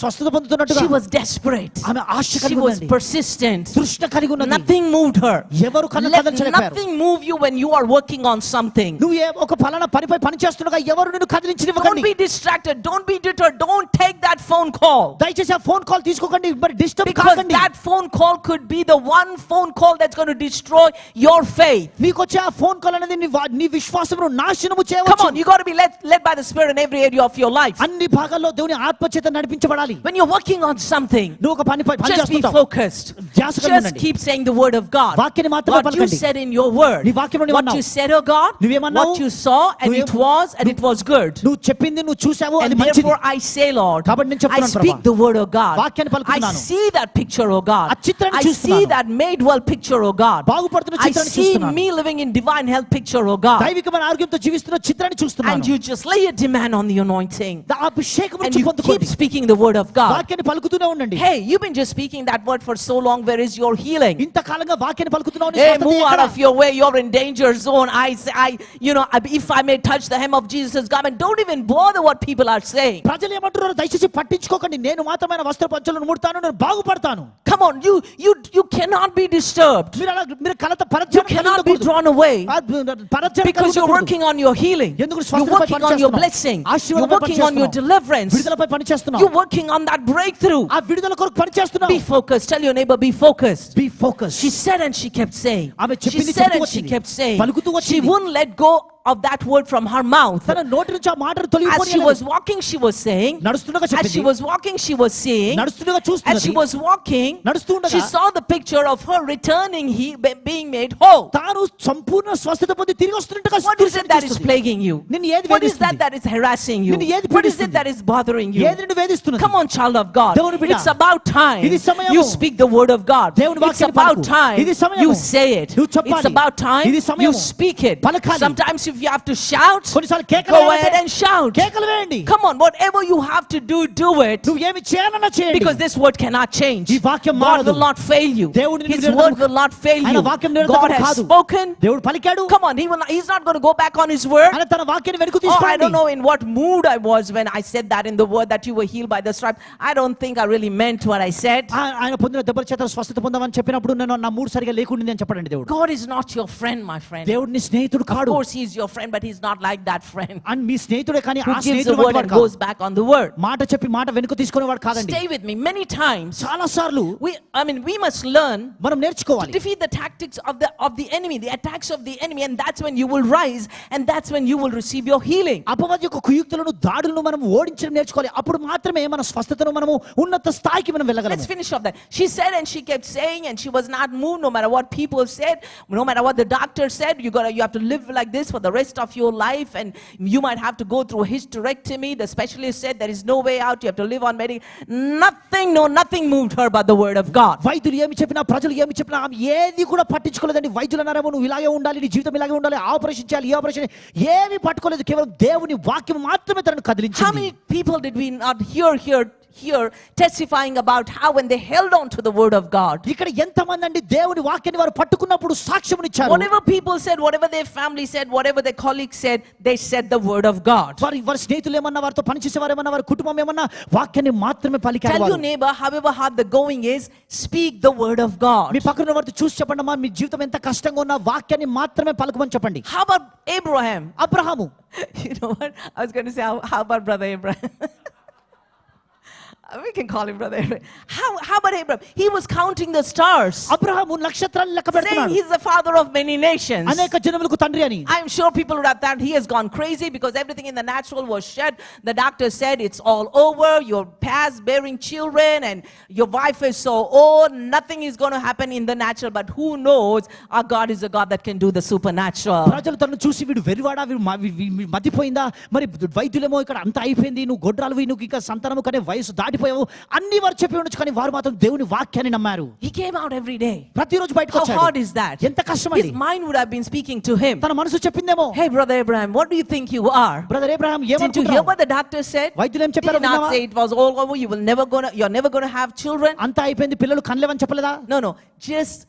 స్వస్థత పొందుతున్నట్టుగా. She was desperate. ఆమె ఆశ She కలిగి was ఉందండి. persistent. తృష్ణ కలిగి ఉన్నది. Nothing moved her. ఎవరు కన్ను Let కదల్చలేకపోయారు. nothing move you when you are working on something. నువ్వు ఒక ఫలానా పనిపై పని చేస్తుండగా ఎవరు నిన్ను Don't కదిలించనివ్వకండి. be distracted. Don't be deterred. Don't take that phone call. దయచేసి ఆ ఫోన్ కాల్ తీసుకోకండి, మరి డిస్టర్బ్ Because కాకండి. that phone call could be the one phone call that's going to destroy your faith. నీకు వచ్చే ఆ ఫోన్ కాల్ అనేది నీ విశ్వాసమును నాశనము Come చేయవచ్చు. on, you got to be led by the Spirit in every area of your life. అన్ని భాగాల్లో దేవుని ఆత్మ చేత నడిపించబడాలి. When you're working on something, నువ్వు ఒక పనిపై పని just be చేస్తుంటావు. focused. ధ్యాస కలిగి Just ఉండండి. keep saying the word of God. వాక్యాన్ని మాత్రమే What you పలకండి. said in your word. నీ వాక్యంలో నువ్వు What అన్నావు. you said, oh God. నువ్వేమన్నావు? What you saw and it was and it was good. నువ్వు చెప్పింది నువ్వు చూసావు, అది And మంచిది. therefore I say, Lord, కాబట్టి నేను I చెప్తున్నాను speak ప్రభా. the word of God. వాక్యాన్ని I పలుకుతున్నాను. see that picture, oh God. ఆ చిత్రాన్ని I see చూస్తున్నాను. that made well picture, oh God. బాగుపడుతున్న I చిత్రాన్ని see చూస్తున్నాను. me living in divine health picture, oh God. దైవికమైన ఆరోగ్యంతో జీవిస్తున్న చిత్రాన్ని చూస్తున్నాను. And you just lay a demand on the anointing. ఆ అభిషేకమును And you keep పొందుకోండి. speaking the word of God. వాక్యాన్ని పలుకుతూనే ఉండండి. Hey, you've been just speaking that word for so long. Where is your healing? ఇంతకాలంగా వాక్యాన్ని పలుకుతున్నావు, నీ Hey, స్వస్థత move out ఎక్కడ? of your way. You're in danger zone. If I may touch the hem of Jesus' garment, don't even bother what people are saying. ప్రజలు ఏమంటున్నారో దయచేసి పట్టించుకోకండి. నేను మాత్రమైన వస్త్ర పంచలను ముడతాను, నేను బాగుపడతాను. Come on, you cannot be disturbed. మీరు కలత You cannot be drawn away because you're working on your healing. ఎందుకు You're స్వస్థతపై working పని on your చేస్తున్నావు? blessing. You're ఆశీర్వాదంపై working పని on your చేస్తున్నావు. deliverance. విడుదలపై పని చేస్తున్నావు. You're working on that breakthrough. ఆ విడుదల కొరకు పని చేస్తున్నావు. Be focused. Tell your neighbor, be focused. Be focused. She said and she kept saying. ఆమె She చెప్పింది said చెప్తూ and she వచ్చింది. kept saying. పలుకుతూ She వచ్చింది. wouldn't let go of that word from her mouth. తన నోటి నుంచి ఆ మాటను As she తొలగిపోనియలేదు. was walking, she was saying. నడుస్తుండగా As she చెప్పింది. was walking, she was seeing. నడుస్తుండగా As she చూస్తున్నది. was walking, నడుస్తూ ఉండగా she saw the picture of her returning, being made whole. తాను సంపూర్ణ స్వస్థత పొంది తిరిగి వస్తున్నట్టుగా What is it that is చూస్తుంది. plaguing you? నిన్ను ఏది What is వేధిస్తుంది? that is harassing you? నిన్ను ఏది What is it పీడిస్తుంది? that is bothering you? ఏది నిన్ను వేధిస్తున్నది? Come on, child of God. దేవుని బిడ్డ. It's about time ఇది సమయము. you speak the word of God. దేవుని It's వాక్యాన్ని about పలుకు. time ఇది సమయము. you say it. నువ్వు చెప్పాలి. It's about time ఇది సమయము. you speak it. పలకాలి. Sometimes if you have to shout, కొన్నిసార్లు కేకలు go వేయాలంటే ahead and shout. కేకలు వేయండి. Come on, whatever you have to do, do it. నువ్వు ఏమి చేయాలన్నా చేయండి. Because this word cannot change. ఈ వాక్యం God మారదు. will not fail you. దేవుడు నిన్ను His నిలబెడతాడు. word will not fail ఆయన you. వాక్యం నిలబెడతాడు God has కాదు. spoken. దేవుడు పలికాడు. Come on, he's not going to go back on his word. ఆయన తన వాక్యాన్ని వెనుక Oh, I తీసుకోండి. don't know in what mood I was when I said that in the word that you were healed by the stripe. I don't think I really meant what I said. ఆయన పొందిన దెబ్బల చేత స్వస్థత పొందామని చెప్పినప్పుడు నేను నా మూడు సరిగా లేకుండింది అని చెప్పండి దేవుడు. God is not your friend, my friend. దేవుడు నీ స్నేహితుడు Of కాడు. course, he is your your friend, but he's not like that friend and మీ స్నేహితుడే కానీ who ఆ gives the స్నేహితుడు word వంటి and వాడు కాదు. goes back on the word. మాట చెప్పి మాట వెనుక తీసుకునేవాడు కాదండి. Stay with me. Many times చాలా సార్లు we must learn మనం to నేర్చుకోవాలి. defeat the tactics of the enemy, the attacks of the enemy, and that's when you will rise, and that's when you will receive your healing. అపవాది యొక్క కుయుక్తులను దాడులను మనం ఓడించడం నేర్చుకోవాలి. అప్పుడు మాత్రమే మన స్వస్థతను మనము ఉన్నత స్థాయికి మనం Let's వెళ్ళగలము. finish off that. She said, and she kept saying, and she was not moved no matter what people said, no matter what the doctor said. You have to live like this for the rest of your life, and you might have to go through a hysterectomy. The specialist said there is no way out. You have to live on nothing moved her but the word of God. వైద్యులు ఏమి చెప్పినా ప్రజలు ఏమి చెప్పినా ఆమె ఏది కూడా పట్టించుకోలేదండి. వైద్యులు అన్నారేమో నువ్వు ఇలాగే ఉండాలి, నీ జీవితం ఇలాగే ఉండాలి, ఆపరేషన్ చేయాలి, ఈ ఆపరేషన్ ఏమి పట్టుకోలేదు. కేవలం దేవుని వాక్యం మాత్రమే తనను How కదిలించింది. many people did we not hear testifying about how when they held on to the word of God, ఇక్కడ ఎంతమంది అండి దేవుని వాక్యాన్ని వారు పట్టుకున్నప్పుడు సాక్ష్యమునిచ్చారు. whatever people said, whatever their family said, whatever their colleagues said, they said the word of God. వారి స్నేహితులు ఏమన్నా, వారితో పనిచేసేవారు ఏమన్నా, వారి కుటుంబం ఏమన్నా వాక్యాన్ని మాత్రమే పలికారు. Tell your neighbor, however hard the going is, speak the word of God. మీ పక్కన ఉన్న వారితో చూసి చెప్పండి, అమ్మా మీ జీవితం ఎంత కష్టంగా ఉన్నా వాక్యాన్ని మాత్రమే పలకమని చెప్పండి. How about Abraham? Abraham, You know what? I was going to say, how about Brother Abraham? We can call him Brother Abraham. How about Abraham? He was counting the stars, Abraham నక్షత్రాలు లెక్క saying పెడుతున్నాడు. he's the father of many nations. అనేక జనములకు తండ్రి అని. I'm sure people would have thought he has gone crazy because everything in the natural was shed. The doctor said it's all over. You're past bearing children and your wife is so old. Nothing is going to happen in the natural. But who knows? Our God is a God that can do the supernatural. ప్రజలు తనను చూసి వీడు వెరివాడా, వీడు మతిపోయిందా, మరి వైద్యులేమో ఇక్కడ అంత అయిపోయింది, నువ్వు గొడ్రాలు, నువ్వు ఇంకా సంతానము కనే వయసు దాటిపోయావు, అన్ని వారు చెప్పి ఉండొచ్చు, కానీ వారు మాత్రం దేవుని వాక్యాన్ని నమ్మారు. He came out every day. ప్రతిరోజు బయటకు How వచ్చాడు. hard is that? ఎంత కష్టమండి. His mind would have been speaking to him. తన మనసు చెప్పిందేమో, Hey, Brother Abraham, what do you think you are? Brother Abraham Did you hear ఏమనుకుంటున్నావు? what the doctor said? వైద్యులు ఏం Did చెప్పారో he not విన్నావా? say it was all over? You're never going to have children? అంతా అయిపోయింది, పిల్లలు కనలేవని చెప్పలేదా? No. Just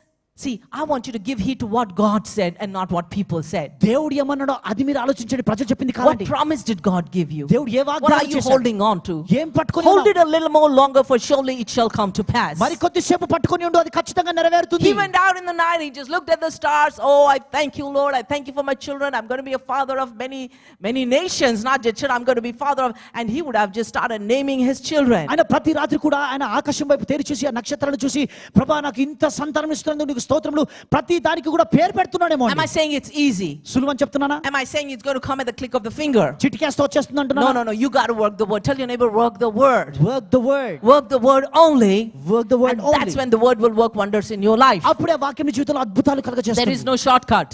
see, I want you to give heed to what God said and not what people said. దేవుడు ఏమన్నాడో అది మీరు ఆలోచించండి, ప్రజలు చెప్పింది What కాదండి. promise did God give you? దేవుడు ఏ What are వాగ్దానం you చేశాడు? holding on to? ఏం పట్టుకొని Hold ఉన్నావు? it a little more longer, for surely it shall come to pass. మరి కొద్దిసేపు పట్టుకొని ఉండు, అది ఖచ్చితంగా నెరవేరుతుంది. He went out in the night, he just looked at the stars. Oh, I thank you, Lord. I thank you for my children. I'm going to be a father of many nations, not just children. I'm going to be father of, and he would have just started naming his children. ఆయన ప్రతి రాత్రి కూడా ఆయన ఆకాశం వైపు తేరి చూసి ఆ నక్షత్రాలను చూసి, ప్రభా నాకు ఇంత సంతానం ఇస్తున్నందుకు నీకు స్తోత్రములు, ప్రతి దానికి కూడా పేరు పెడుతున్నాడేమో. Am I saying it's easy? సులువని చెప్తున్నానా? Am I saying it's going to come at the click of the finger? చిటికేస్తే వచ్చేస్తుంది అంటున్నా? No. You got to work the word. Tell your neighbor, work the word. Work the word. Work the word only. Work the word And only. that's when the word will work wonders in your life. అప్పుడే వాక్యం నీ జీవితంలో అద్భుతాలు There కలుగజేస్తుంది. is no shortcut.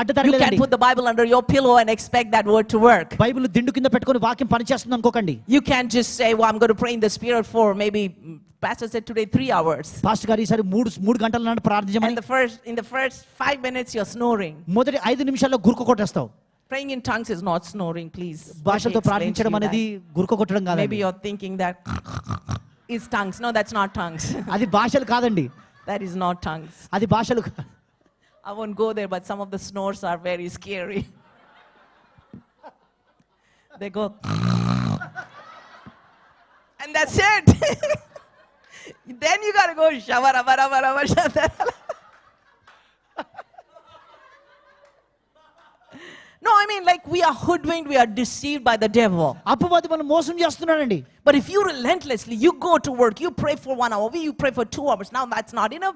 అడ్డదారి You can't లేదండి. put the Bible under your pillow and expect that word to work. Bible దిండు కింద పెట్టుకొని వాక్యం పనిచేస్తుంది అనుకోకండి. You can't just say, well, I'm going to pray in the spirit for maybe, Pastor said today 3 hours. Pastor గారు ఈసారి మూడు గంటల నాడు ప్రార్థించమని. And in the first 5 minutes you're snoring. మొదటి 5 నిమిషాల్లో గురుకు కొట్టేస్తావు. Praying in tongues is not snoring, please. భాషలతో Let me explain ప్రార్థించడం to you అనేది that. గురుకు కొట్టడం Maybe కాదండి. you're thinking that is tongues. No, that's not tongues. అది భాషలు కాదండి. That is not tongues. అది భాషలు. I won't go there, but some of the snores are very scary. They go, and that's it. Then you gotta go shavara. No, I mean, like we are hoodwinked, we are deceived by the devil. అపవాది మనం మోసం చేస్తున్నాడండి. But if you relentlessly, you go to work, you pray for 1 hour, you pray for 2 hours. Now that's not enough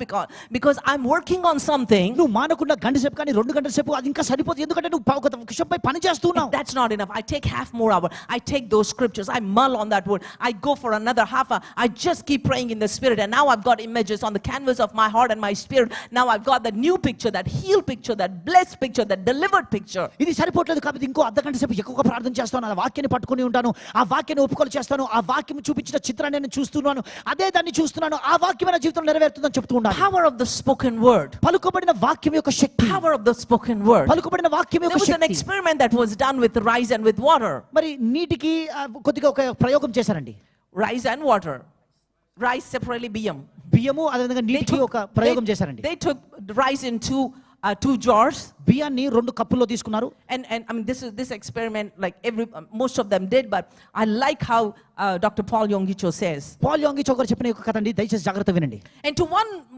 because I'm working on something. నువ్వు మానకుండా గంట సేపు కానీ 2 గంటల సేపు అది ఇంకా సరిపోతుంది, ఎందుకంటే నువ్వు ఒక విషయంపై పని చేస్తున్నావు. That's not enough. I take half more hour. I take those scriptures. I mull on that word. I go for another half hour. I just keep praying in the spirit. And now I've got images on the canvas of my heart and my spirit. Now I've got that new picture, that healed picture, that blessed picture, that delivered picture. ఇది సరిపోవట్లేదు కాబట్టి ఇంకో అర్ధ గంట సేపు ఎక్కువగా ప్రార్థన చేస్తాను, ఆ వాక్యాన్ని పట్టుకొని ఉంటాను, ఆ వాక్యాన్ని ఒప్పుకోలు చేస్తాను, ఆ వాక్యం చూపించిన చిత్రాన్ని నేను చూస్తున్నాను, అదే దాన్ని చూస్తున్నాను, ఆ వాక్యం నా జీవితంలో నెరవేరుతుందని చెప్తూ ఉన్నాను. Power of the spoken word. పలుకబడిన వాక్యం యొక్క శక్తి. Power of the spoken word. పలుకబడిన వాక్యం There యొక్క was an Shakti. experiment that was done with rice and with water. మరి నీటికి కొద్దిగా ఒక ప్రయోగం చేశారండి. Rice and water. Rice separately biyam. బియ్యము అదే విధంగా నీటికి ఒక ప్రయోగం చేశారండి. They took rice in two jars. బియ్యాన్ని 2 కప్పుల్లో తీసుకున్నారు. And I mean, this experiment, like most of them did, but I like how Dr. Paul Yonggi Cho says. Paul Yonggi చోకర్ చెప్పిన ఒక కథ అండి, దయచేసి జాగ్రత్త వినండి. And to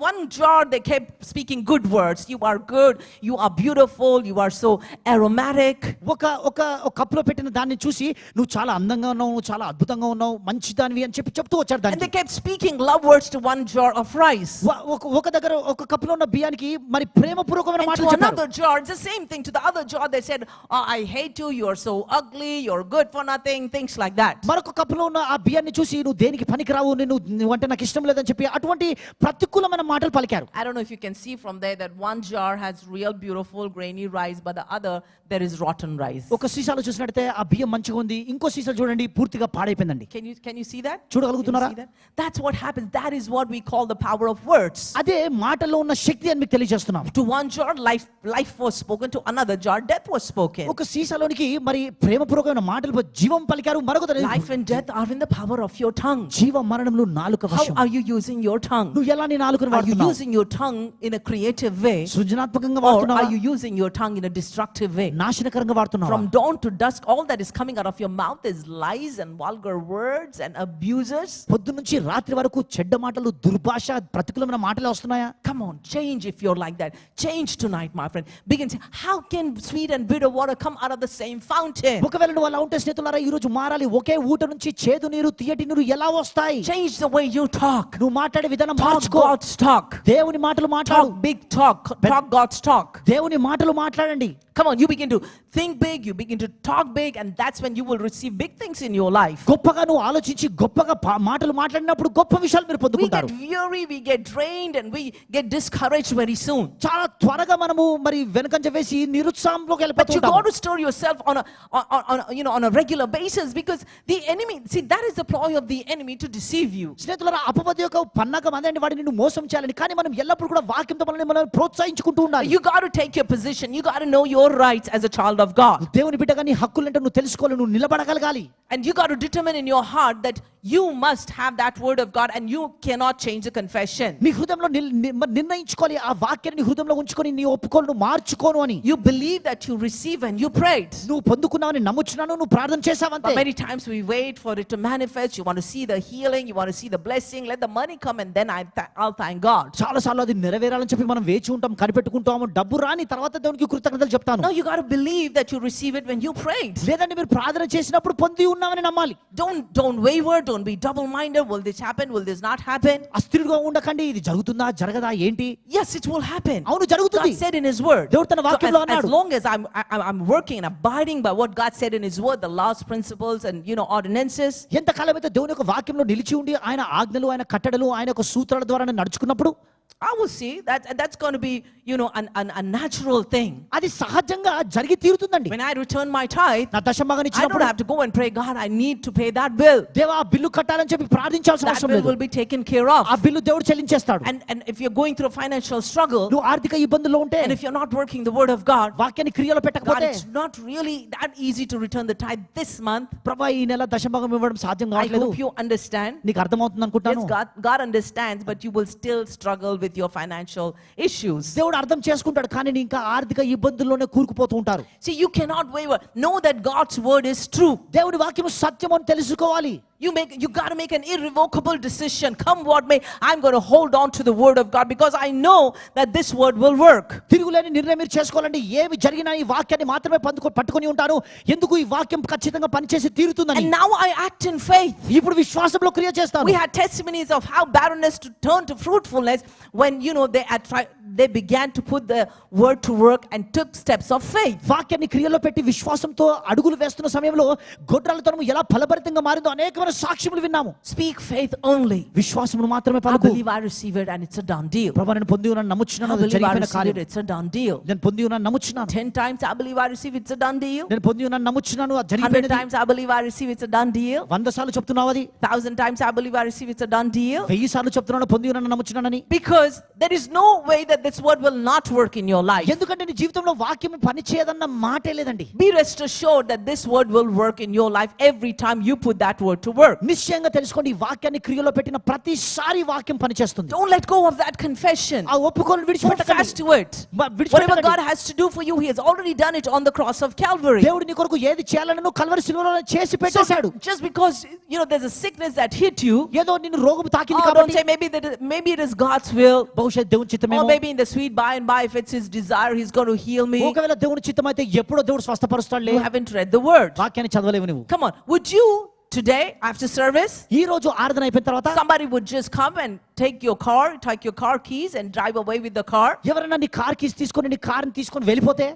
one jar they kept speaking good words. You are good, you are beautiful, you are so aromatic. ఒక కప్పులో పెట్టిన దాన్ని చూసి నువ్వు చాలా అందంగా ఉన్నావు, నువ్వు చాలా అద్భుతంగా ఉన్నావు, మంచిదానివి అని చెప్తూ వచ్చారు And they దానికి. kept speaking love words to one jar of rice. ఒక దగ్గర ఒక కప్పులో ఉన్న బియ్యానికి మరి ప్రేమపూర్వకమైన And మాటలు to చెప్పారు. another jar, it's the same thing. To the other jar, they said, "Oh, I hate you. You're so ugly. You're good for nothing." Things like that. మరొక కప్పులో ఉన్న ఆ బియ్యాన్ని చూసి నువ్వు దేనికి పనికిరావు, నువ్వంటే నాకు ఇష్టం లేదని చెప్పి అటువంటి ప్రతికూలమైన మాటలు పలికారు. I don't know if you can see from there that one jar has real beautiful grainy rice, but the other there is rotten rice. ఒక సీసాలో చూసినట్టయితే ఆ బియ్యం మంచిగా ఉంది, ఇంకో సీసా చూడండి పూర్తిగా పాడైపోయిందండి. Can you see that? చూడగలుగుతున్నారా? Can you see that? That's what happens. That is what we call the power of words. అదే మాటల్లో ఉన్న శక్తి అని మీకు తెలియజేస్తున్నాం. To one jar, life was spoken. To another jar, death was spoken. ఒక సీసాలోనికి మరి ప్రేమపూర్వకమైన మాటలు జీవం పలికారు, మరొక Life and death are in the power of your tongue. జీవ మరణంలో నాలుక How వశం. are you using your tongue? నువ్వు ఎలా నీ నాలుకను Are you వాడుతున్నావు? using your tongue in a creative way, సృజనాత్మకంగా or వాడుతున్నావా, are you using your tongue in a destructive way? నాశనకరంగా వాడుతున్నావా? From dawn to dusk, all that is coming out of your mouth is lies and vulgar words and abuses. పొద్దు నుంచి రాత్రి వరకు చెడ్డ మాటలు, దుర్భాష, ప్రతికూలమైన మాటలే వస్తున్నాయా? Come on, change if you're like that. Change tonight, my friend. Begin to say, how can sweet and bitter water come out of the same fountain? ఒకవేళ నువ్వు అలా ఉంటే స్నేహితులారా, ఈ రోజు మారాలి. ఒకే ఊట నుంచి చేదు నీరు, తీయటి నీరు ఎలా వస్తాయి? Change the way you talk. నువ్వు మాట్లాడే విధానం Talk మార్చుకో. God's talk. దేవుని మాటలు మాట్లాడు. Talk big talk. Talk God's talk. దేవుని మాటలు మాట్లాడండి. Come on, you begin to think big, you begin to talk big, and that's when you will receive big things in your life. గొప్పగా నువ్వు ఆలోచించి గొప్పగా మాటలు మాట్లాడినప్పుడు గొప్ప విషయాలు మీరు We పొందుకుంటారు. get weary, we get drained, and we get discouraged very soon. చాలా త్వరగా మనము మరి వెనకంజ వేసి నిరుత్సాహంలోకి But you వెళ్ళిపోతాము. got to stir yourself on a regular basis, because the enemy, see, that is the ploy of the enemy, to deceive you. స్నేహితులారా, అపవాది యొక్క పన్నాగం అదే అండి, వాడు నిన్ను మోసం చేయాలని. కానీ మనం ఎల్లప్పుడూ కూడా వాక్యంతో మనం ప్రోత్సహించుకుంటూ ఉండాలి. You got to take your position. You got to know your rights as a child of God. దేవుని బిడ్డగా నీ హక్కులంటే నువ్వు తెలుసుకోవాలి, నువ్వు నిలబడగలగాలి. And you got to determine in your heart that you must have that word of God, and you cannot change the confession. నీ హృదయంలో నిర్ణయించుకోవాలి, ఆ వాక్యాన్ని నీ హృదయంలో ఉంచుకొని నీ ఒప్పుకోను, నువ్వు మార్చుకోను అని. You believe that you receive and you prayed. నువ్వు పొందుకున్నావని నమ్ముచున్నాను, నువ్వు ప్రార్థన చేసావంతే. But many times we wait for it to manifest. You want to see the healing, you want to see the blessing, let the money come, and then I'll thank God. చాలా సార్లు అది నెరవేరాలని చెప్పి మనం వేచి ఉంటాం, కనిపెట్టుకుంటాము. డబ్బు రాని తర్వాత దేవునికి కృతజ్ఞతలు చెప్తాను. No, you got to believe that you receive it when you prayed. లేదంటే మీరు ప్రార్థన చేసినప్పుడు పొంది ఉన్నామని నమ్మాలి. Don't waver, don't be double minded. Will this happen, will this not happen? అస్థిరుగా ఉండకండి, ఇది జరుగుతుందా జరగదా ఏంటి? Yes, it will happen. అవును జరుగుతుంది. God said in his word. దేవుడు తన వాక్యంలో As అన్నాడు. long as I'm working and abiding by what God said in his word, the laws, principles, and ordinances, ఎంత కాలమైతే దేవుని యొక్క వాక్యంలో నిలిచి ఉండి ఆయన ఆజ్ఞలు, ఆయన కట్టడలు, ఆయన యొక్క సూత్రాల ద్వారా నడుచుకున్నప్పుడు I will see that's going to be a natural thing. అది సహజంగా జరిగి తీరుతుందండి. When I return my tithe, నా దశమభాగాన్ని I don't ఇచ్చినప్పుడు have to go and pray, God, I need to pay that bill. దేవా ఆ బిల్లు కట్టాలని చెప్పి ప్రార్థించాల్సిన That అవసరం bill లేదు. will be taken care of. ఆ బిల్లు దేవుడు చెల్లించేస్తాడు. And if you're going through a financial struggle, నువ్వు ఆర్థిక ఇబ్బందుల్లో ఉంటే, and if you're not working the word of God, వాక్యాన్ని క్రియలో God, పెట్టకపోతే, it's not really that easy to return the tithe this month. ప్రభా ఈ నెల దశమభాగం ఇవ్వడం సాధ్యం I కావట్లేదు. hope you understand. నీకు అర్థమవుతుంది అనుకుంటాను. Yes, God understands, but you will still struggle with your financial issues. దేవుడు అర్థం చేసుకుంటాడు, కానీ నీ ఇంకా ఆర్థిక ఇబ్బందుల్లోనే కూరుకుపోతూ ఉంటారు. See, you cannot waver. Know that God's word is true. దేవుడి వాక్యం సత్యం అని తెలుసుకోవాలి. You got to make an irrevocable decision. Come what may, I'm going to hold on to the word of God, because I know that this word will work. తిరుగులేని నిర్ణయం మీరు చేసుకోవాలండి. ఏమి జరిగినా ఈ వాక్యాన్ని మాత్రమే పట్టుకొని ఉంటారు. ఎందుకు ఈ వాక్యం ఖచ్చితంగా పనిచేసి తీరుతుందని. And now I act in faith. ఇప్పుడు విశ్వాసంలో క్రియ చేస్తాను. We had testimonies of how barrenness to turn to fruitfulness when they began to put the word to work and took steps of faith. వాక్యాన్ని క్రియలో పెట్టి విశ్వాసంతో అడుగులు వేస్తున్న సమయంలో గొడ్రాలతోనము ఎలా ఫలభరితంగా మారిందో అనేకమైన సాక్ష్యములు విన్నాము. Speak faith only. విశ్వాసమును మాత్రమే I పలుకు. believe I receive it and it's a done deal. ప్రభువా నేను పొంది ఉన్నాను నమ్ముచున్నాను, I అది believe I జరిగిన receive కార్యం. it, it's a done deal. నేను పొంది ఉన్నాను నమ్ముచున్నాను. 10 times I believe I receive it's a done deal. నేను పొంది ఉన్నాను నమ్ముచున్నాను, అది 100 జరిగిపోయినది. times I believe I receive it's a done deal. 100 సార్లు చెప్తున్నావు అది. 1000 times I believe I receive it's a done deal. 1000 సార్లు చెప్తున్నాను పొంది ఉన్నాను నమ్ముచున్నానని. Because there is no way that this word will not work in your life. ఎందుకంటే నీ జీవితంలో వాక్యం పని చేయదన్న మాటే లేదండి. Be rest assured that this word will work in your life every time you put that word to work. నిశ్చయంగా తెలుసుకోండి, ఈ వాక్యాన్ని క్రియలో పెట్టిన ప్రతిసారి వాక్యం పనిచేస్తుంది. Don't let go of that confession. ఆ ఒప్పుకోలు Hold విడిచిపెట్టకండి. fast to it. Whatever God has to do for you, He has already done it on the cross of Calvary. దేవుడు నీ కొరకు ఏది చేయాలని కల్వరి శిలువలో చేసి పెట్టేశాడు. Just because there's a sickness that hit you, ఏదో నిన్ను రోగం తాకింది don't కాబట్టి, say maybe it is God's will. బహుశా దేవుని Or చిత్తమేమో. maybe in the sweet by and by, if it's His desire, He's going to heal me. ఒకవేళ దేవుని చిత్తం అయితే ఎప్పుడో దేవుడు స్వస్థపరుస్తాడులే. You haven't read the word. వాక్యాన్ని చదవలేవు నువ్వు. Come on, would you today after service, ఈ రోజు ఆరాధన అయిపోయిన తర్వాత somebody would just come and take your car keys and drive away with the car? ఎవరైనా నీ కార్ కీస్ తీసుకొని నీ కార్ని తీసుకొని వెళ్ళిపోతే,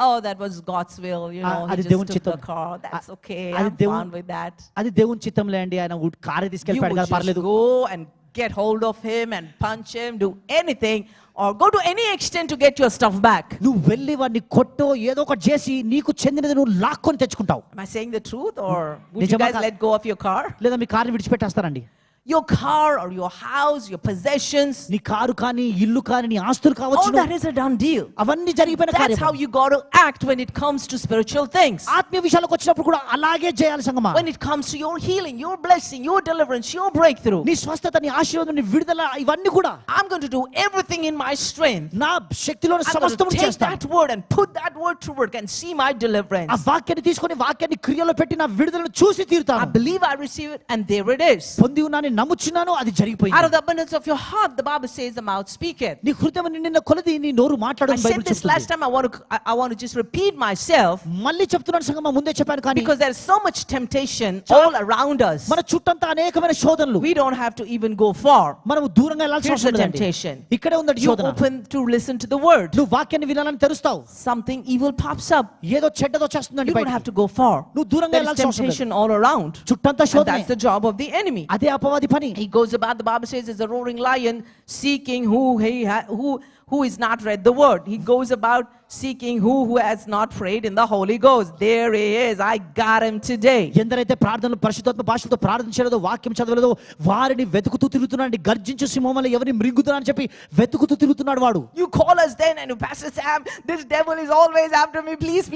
Oh, that was God's will, He అది just దేవుని took the చిత్తం. car. That's okay. అది I'm దేవుని- fine with that. అది దేవుని చిత్తంలే అండి, ఆయన కారే You తీసుకెళ్ళిపోయాడు would కదా, just పర్లేదు. go and get hold of him and punch him, do anything, or go to any extent to get your stuff back. నువ్వు వెళ్ళి వాడిని కొట్టో ఏదో ఒకటి చేసి నీకు చెందినది నువ్వు లాక్కొని తెచ్చుకుంటావు. Am I saying the truth, or would you నిజమా guys కాదా? let go of your car? లేదా మీ కార్ని విడిచిపెట్టేస్తారండి. Your car or your house, your possessions, నీ కారు కానీ ఇల్లు కానీ నీ ఆస్తులు all కావచ్చు, that is a done deal. అవన్నీ జరిగిపోయిన That's కార్యం. how you got to act when it comes to spiritual things. ఆత్మీయ విషయాలకు వచ్చినప్పుడు కూడా అలాగే చేయాలి సంగమా. When it comes to your healing, your blessing, your deliverance, your breakthrough, నీ స్వస్థత, నీ ఆశీర్వాదం, నీ విడుదల, ఇవన్నీ కూడా I'm going to do everything in my strength. నా శక్తిలోని I'm going సమస్తము to take చేస్తాను. that word and put that word to work and see my deliverance. ఆ వాక్యాన్ని తీసుకొని వాక్యాన్ని క్రియలో పెట్టి నా విడుదలను చూసి I తీరుతాను. believe I receive it, and there it is. పొంది ఉన్నాను, నమ్ముచున్నాను, అది Out of జరిగిపోయింది. the abundance of your heart, the Bible says, the mouth speaketh. నీ హృదయం నిన్న కొలది నీ నోరు I మాట్లాడని said బైబిల్ this last చెప్తుంది. time. I want to just repeat myself, మళ్ళీ చెప్తున్నాను సంగమా, ముందే చెప్పాను కానీ because there's so much temptation all around us. మన చుట్టంతా అనేకమైన శోధనలు. We don't have to even go far. మనం దూరంగా వెళ్ళాల్సిన Here's the అవసరం లేదండి. temptation. ఇక్కడే ఉందండి You శోధన. open to listen to the word. నువ్వు వాక్యాన్ని వినాలని తెరుస్తావు, Something evil pops up. ఏదో చెడ్డదో You చేస్తుందండి don't బయట. have to go far. నువ్వు దూరంగా There is వెళ్ళాల్సిన అవసరం లేదు. temptation all around. చుట్టంతా And శోధనే. that's the job of the enemy. అదే అపవాది పని. He goes about, the Bible says, as a roaring lion, seeking who is not read the word. He goes about seeking who has not prayed in the Holy Ghost. There he is. I got him today. ఎందరైతే ప్రార్థనలు పరిశుద్ధాత్మ భాషలతో ప్రార్థించలేదో, వాక్యం చదవలేదో వారిని వెతుకుతూ తిరుగుతున్నాడు. గర్జించు సింహంలో ఎవరిని మృంగుతున్నా అని చెప్పి వెతుకుతూ తిరుగుతున్నాడు వాడు. You call us then and Pastor Sam, this devil is always after me. Please,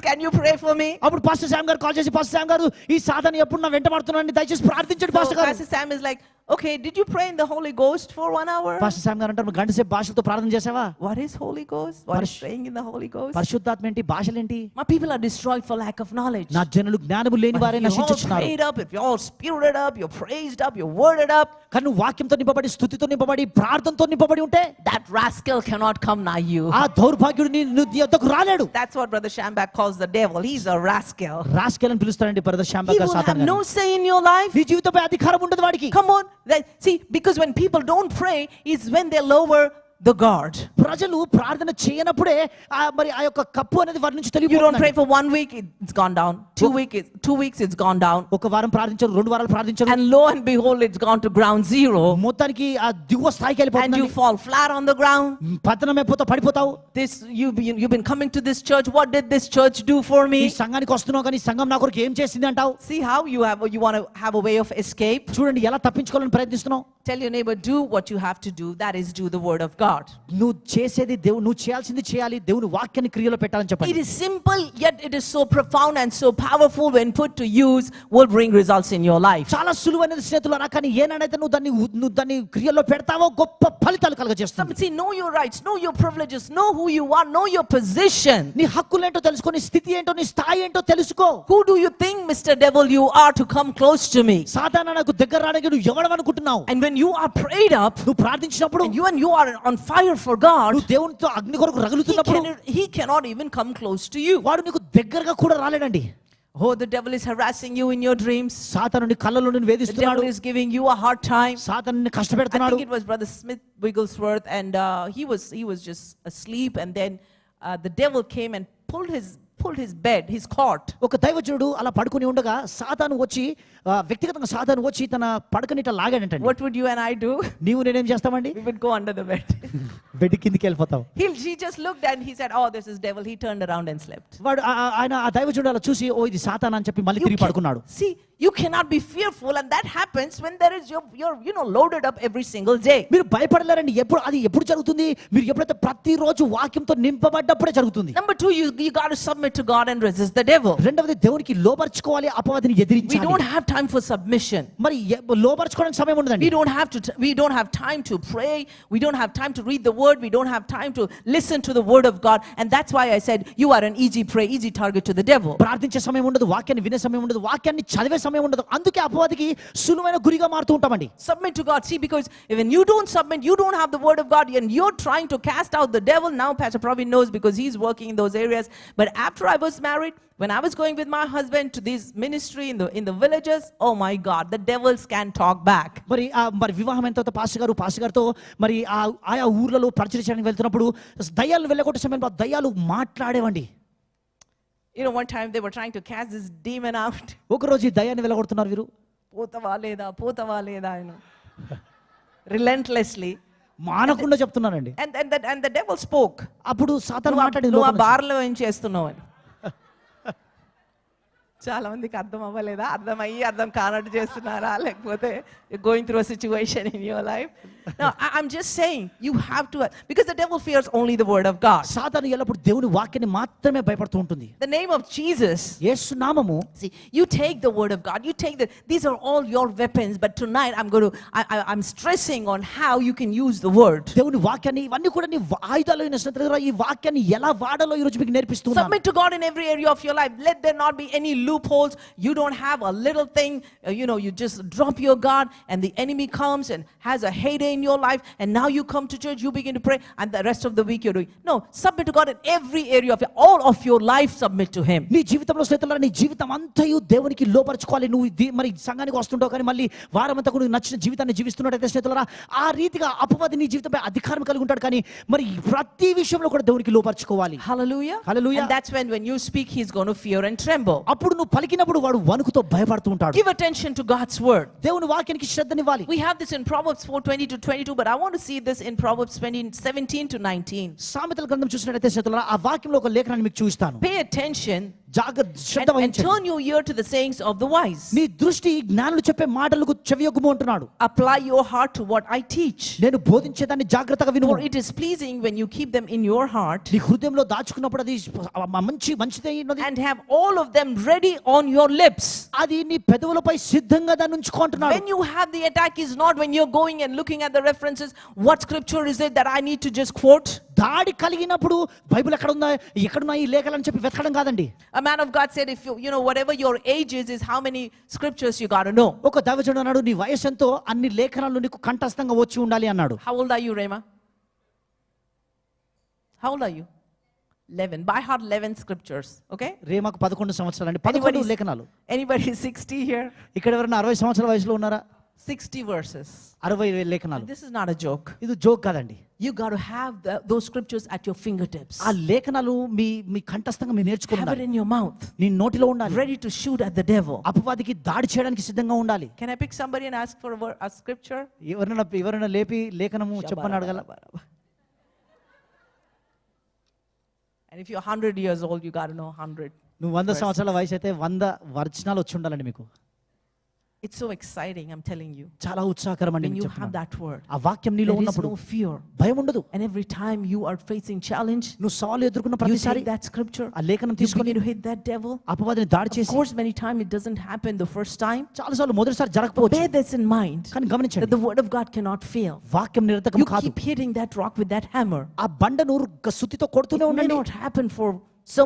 can you pray for me? అప్పుడు పాస్టర్ శామ్ గారు కాల్ చేసి, పాస్టర్ శామ్ గారు ఈ సాతాను ఎప్పుడు నా వెంట పడుతున్నాడు, దయచేసి ప్రార్థించండి So పాస్టర్ గారు. Pastor Sam is like, okay, did you pray in the Holy Ghost for 1 hour? Pastor Sam గారు అంటారు, గంట సేపు భాషలతో ప్రార్థన చేసావా? What is Holy Ghost? What is praying in the Holy Ghost? పరిశుద్ధాత్మ ఏంటి, భాషలేంటి? My people are destroyed for lack of knowledge. నా జనులు జ్ఞానము లేని But వారే if you're all నశించుచున్నారు. prayed up, if you're all spirited up, you're praised up, you're worded up, కానీ నువ్వు వాక్యంతో నింపబడి, స్తుతితో నింపబడి, ప్రార్థనతో నింపబడి ఉంటే that rascal cannot come nigh you. ఆ దౌర్భాగ్యుడు నీ యొద్దకు రాలేడు. That's what Brother Shambach calls the devil. He's a rascal. Rascal అని పిలుస్తారండి బ్రదర్ శామ్ He గారు will have సాతాను no గారిని. say in your life. నీ జీవితంపై అధికారం ఉండదు వాడికి. Come on. See, because when people don't pray, is when they lower the guard. ప్రజలు ప్రార్థన చేయనప్పుడే మరి ఆ యొక్క కప్పు అనేది వారి నుంచి You don't తొలగిపోతుంది. pray for 1 week, it's gone down. 2 weeks, it's gone down. ఒక వారం ప్రార్థించారు, 2 వారాలు ప్రార్థించారు, And lo and behold, it's gone to ground zero. మొత్తానికి ఆ దిగువ స్థాయికి And you వెళ్ళిపోతుంది. fall flat on the ground. పతనం అయిపోతావు, పడిపోతావు. You've been coming to this church. What did this church do for ఈ me? సంఘానికి వస్తున్నావు కానీ ఈ సంఘం నా కొరకు ఏం చేసింది అంటావు. See how you want to have a way of escape? చూడండి ఎలా తప్పించుకోవాలని ప్రయత్నిస్తున్నావు. Tell your neighbor, do what you have to do. That is, do the word of God. నువ్వు చేసేది దేవుడు, నువ్వు చేయాల్సింది చేయాలి, దేవుని వాక్యాన్ని క్రియలో పెట్టాలని It చెప్పండి. is simple, yet it is so profound and so powerful when put to use, will bring results in your life. చాలా సులువైనది స్నేహితులారా, కానీ ఏనాడైతే నువ్వు దాన్ని క్రియలో పెడతావో గొప్ప ఫలితాలు కలుగజేస్తుంది. See, know your rights, know your privileges, know who you are, know your position. నీ హక్కులేంటో తెలుసుకో, నీ స్థితి ఏంటో, నీ స్థాయి ఏంటో తెలుసుకో. Who do you think, Mr. Devil, you are to come close to me? సాతానా నాకు దగ్గర రావడానికి నువ్వు ఎవడవనుకుంటున్నావు? And when you are prayed up, నువ్వు ప్రార్థించినప్పుడు, and you are on fire for God, నువ్వు దేవునితో అగ్ని కొరకు రగులుతున్నప్పుడు he cannot even come close to you. వాడు నీకు దగ్గరగా కూడా రాలేడండి. Oh, the devil is harassing you in your dreams. సాతాను నీ కళ్ళలో నిన్ను The వేధిస్తున్నాడు. devil is giving you a hard time. సాతాను నిన్ను I కష్టపెడుతున్నాడు. think it was Brother Smith Wigglesworth, and he was just asleep, and then the devil came and pulled his bed, his cot. ఒక దైవజనుడు అలా పడుకుని ఉండగా సాతాను వచ్చి, వ్యక్తిగతంగా సాతాను వచ్చి తన పడకనిట లాగాడంటండి. What would you and I do? నీవు నేనేం చేస్తామండి? We would go under the bed. Bed కిందికి వెళ్ళిపోతావు. He just looked and he said, oh, this is devil. He turned around and slept. వాడు ఆయన ఆ దైవజనుడు అలా చూసి, ఓ ఇది సాతానా అని చెప్పి మళ్ళీ తిరిగి పడుకున్నాడు. See, You cannot be fearful, and that happens when there is you're loaded up every single day. మీరు భయపడలేరండి. ఎప్పుడు జరుగుతుంది? మీరు ఎప్పుడైతే ప్రతిరోజు వాక్యంతో నింపబడ్డప్పుడే జరుగుతుంది. Number 2, you got to submit to God and resist the devil. రెండవది దేవునికి లోబర్చుకోవాలి, అపవాదిని We ఎదిరించాలి. don't have time for submission. మరి లోబర్చుకోవడానికి సమయం ఉండదండి. We don't have time to pray. We don't have time to read the word. We don't have time to listen to the word of God. And that's why I said you are an easy prey, easy target to the devil. ప్రార్థించే సమయం ఉండదు, వాక్యాన్ని వినే సమయం ఉండదు, వాక్యాన్ని చదివే సమయం ఉండదు. అందుకే అపవాదికి సులువైన గురిగా మారుతూ ఉంటామండి. Submit to God. See, because when you don't submit, you don't have the word of God, and you're trying to cast out the devil. Now Pastor Praveen knows because he's working in those areas. But after I was married, when I was going with my husband to this ministry in the villages, oh my God, the devils can talk back. మరి వివాహం అయిన తర్వాత pastor గారితో మరి ఆయా ఊర్లలో పరిచయం చేయడానికి వెళ్తున్నప్పుడు దయ్యాలు వెళ్ళగొట్టే సమయంలో దయ్యాలు మాట్లాడేవండి. One time they were trying to cast this demon out. ఒకరోజు ఈ దయ్యాన్ని వెళ్ళగొడుతున్నారు వీరు. పోతవా లేదా relentlessly. మానకుండా చెప్తున్నారండి. And the devil spoke. అప్పుడు సాతాను మాట్లాడి నువ్వు ఆ బార్లో ఏం చేస్తున్నావు అని. చాలా మందికి అర్థం కానట్టు చేస్తున్నారా, లేకపోతే going through a situation in your life? No, I'm just saying you have to, because the devil fears only the word of God. సాతాను ఎల్లప్పుడు దేవుని వాక్యాన్ని మాత్రమే భయపడుతూ ఉంటుంది. The name of Jesus, యేసు నామము. see, you take the word of God, you take these are all your weapons, but tonight I'm stressing on how you can use the word. దేవుని వాక్యాన్ని ఇవన్నీ కూడా నీ ఆయుధాలు అయిన స్నేహితులారా, ఈ వాక్యాన్ని ఎలా వాడాలో ఈ రోజు మీకు నేర్పిస్తున్నాను. Submit to God in every area of your life. Let there not be any loopholes. You don't have a little thing, you just drop your guard and the enemy comes and has a heyday in your life, and now you come to church, you begin to pray, and the rest of the week you're doing. No, submit to God in every area of all of your life. Submit to him. నీ జీవితంలో స్నేహితులారా, నీ జీవితం అంతయు దేవునికి లోపరుచుకోవాలి. నువ్వు మరి సంఘానికి వస్తుంటావు కానీ మళ్ళీ వారమంతా కూడా నచ్చిన జీవితాన్ని జీవిస్తున్నట్టయితే స్నేహితులారా, ఆ రీతిగా అపవాది నీ జీవితంపై అధికారం కలిగి ఉంటాడు. కానీ మరి ప్రతి విషయంలో కూడా దేవునికి లోపరుచుకోవాలి. Hallelujah. Hallelujah. And that's when you speak, he's going to fear and tremble. అప్పుడు నువ్వు పలికినప్పుడు వాడు వణుకుతో భయపడుతూ ఉంటాడు. Give attention to God's word. దేవుని వాక్యానికి శ్రద్ధనివ్వాలి. We have this in Proverbs 4:20-22, but I want to see this in Proverbs 17-19. సామెతల గ్రంథం చూసినట్లయితే స్నేహితులారా, ఆ వాక్యంలో ఒక లేఖనాన్ని మీకు చూపిస్తాను. Pay attention శ్రద్ధ and వహించండి. turn your ear to the sayings of the wise. నీ దృష్టి జ్ఞానులు చెప్పే మాటలకు చెవియొగ్గుము అంటున్నాడు. Apply your heart to what I teach. నేను బోధించేదాన్ని జాగ్రత్తగా విను. For it is pleasing when you keep them in your heart. నీ హృదయంలో దాచుకున్నప్పుడు అది మంచిదే ఉన్నది. And have all of them ready on your lips. అది నీ పెదవులపై సిద్ధంగా దాన్ని ఉంచుకుంటున్నాడు. When you have the attack is not when you're going and looking at the references, what scripture is it that I need to just quote? దాడి కలిగినప్పుడు Bible ఎక్కడున్నా ఈ లేఖలని చెప్పి వెతకడం కాదండి. A man of God said, if you know whatever your age is how many scriptures you got to know. ఒక దైవజనుడు అన్నాడు, నీ వయసు ఎంతో అన్ని లేఖనాలు నీకు కంఠస్థంగా వచ్చి ఉండాలి అన్నాడు. How old are you, Rema? How old are you? 11. By heart 11 scriptures. Okay? రేమాకు 11 సంవత్సరాలు అండి. 11 లేఖనాలు. Anybody 60 here? ఇక్కడ ఎవరైనా 60 సంవత్సరాల వయసులో ఉన్నారా? 60 verses. 60 లేఖనాలు. This is not a joke. ఇది జోక్ కాదండి. You got to have those scriptures at your fingertips. ఆ లేఖనాలు మీ కంఠస్థంగా మీరు నేర్చుకోవాలి. Have it in your mouth. నీ నోటిలో ఉండాలి. Ready to shoot at the devil. అపవాదికి దాడి చేయడానికి సిద్ధంగా ఉండాలి. Can I pick somebody and ask for a scripture? ఎవరైనా లేపి లేఖనము చెప్పని అడగల. And if you're 100 years old, you got to know 100. నువ్వు 100 సంవత్సరాల వయసు అయితే 100 వచనాలు వచ్చి ఉండాలండి మీకు. It's so exciting, I'm telling you. చాలా ఉత్సాహకరం అండి. When you have that word, ఆ వాక్యం నీలో ఉన్నప్పుడు there is no fear. భయం ఉండదు. And every time you are facing challenge, నువ్వు సవాలు ఎదుర్కొన్న you ప్రతిసారి take that scripture, ఆ లేఖనం you తీసుకొని begin to hit that devil. అపవాదిని దాడి Of చేసి, course, many times it doesn't happen the first time. చాలా సార్లు మొదటిసారి Bear జరగకపోవచ్చు. this in mind, కానీ that గమనించండి, the word of God cannot fail. వాక్యం నిరర్ధకం You కాదు. keep hitting that rock with that hammer. ఆ బండను సుత్తితో కొడుతూనే It may ఉండండి. not happen for so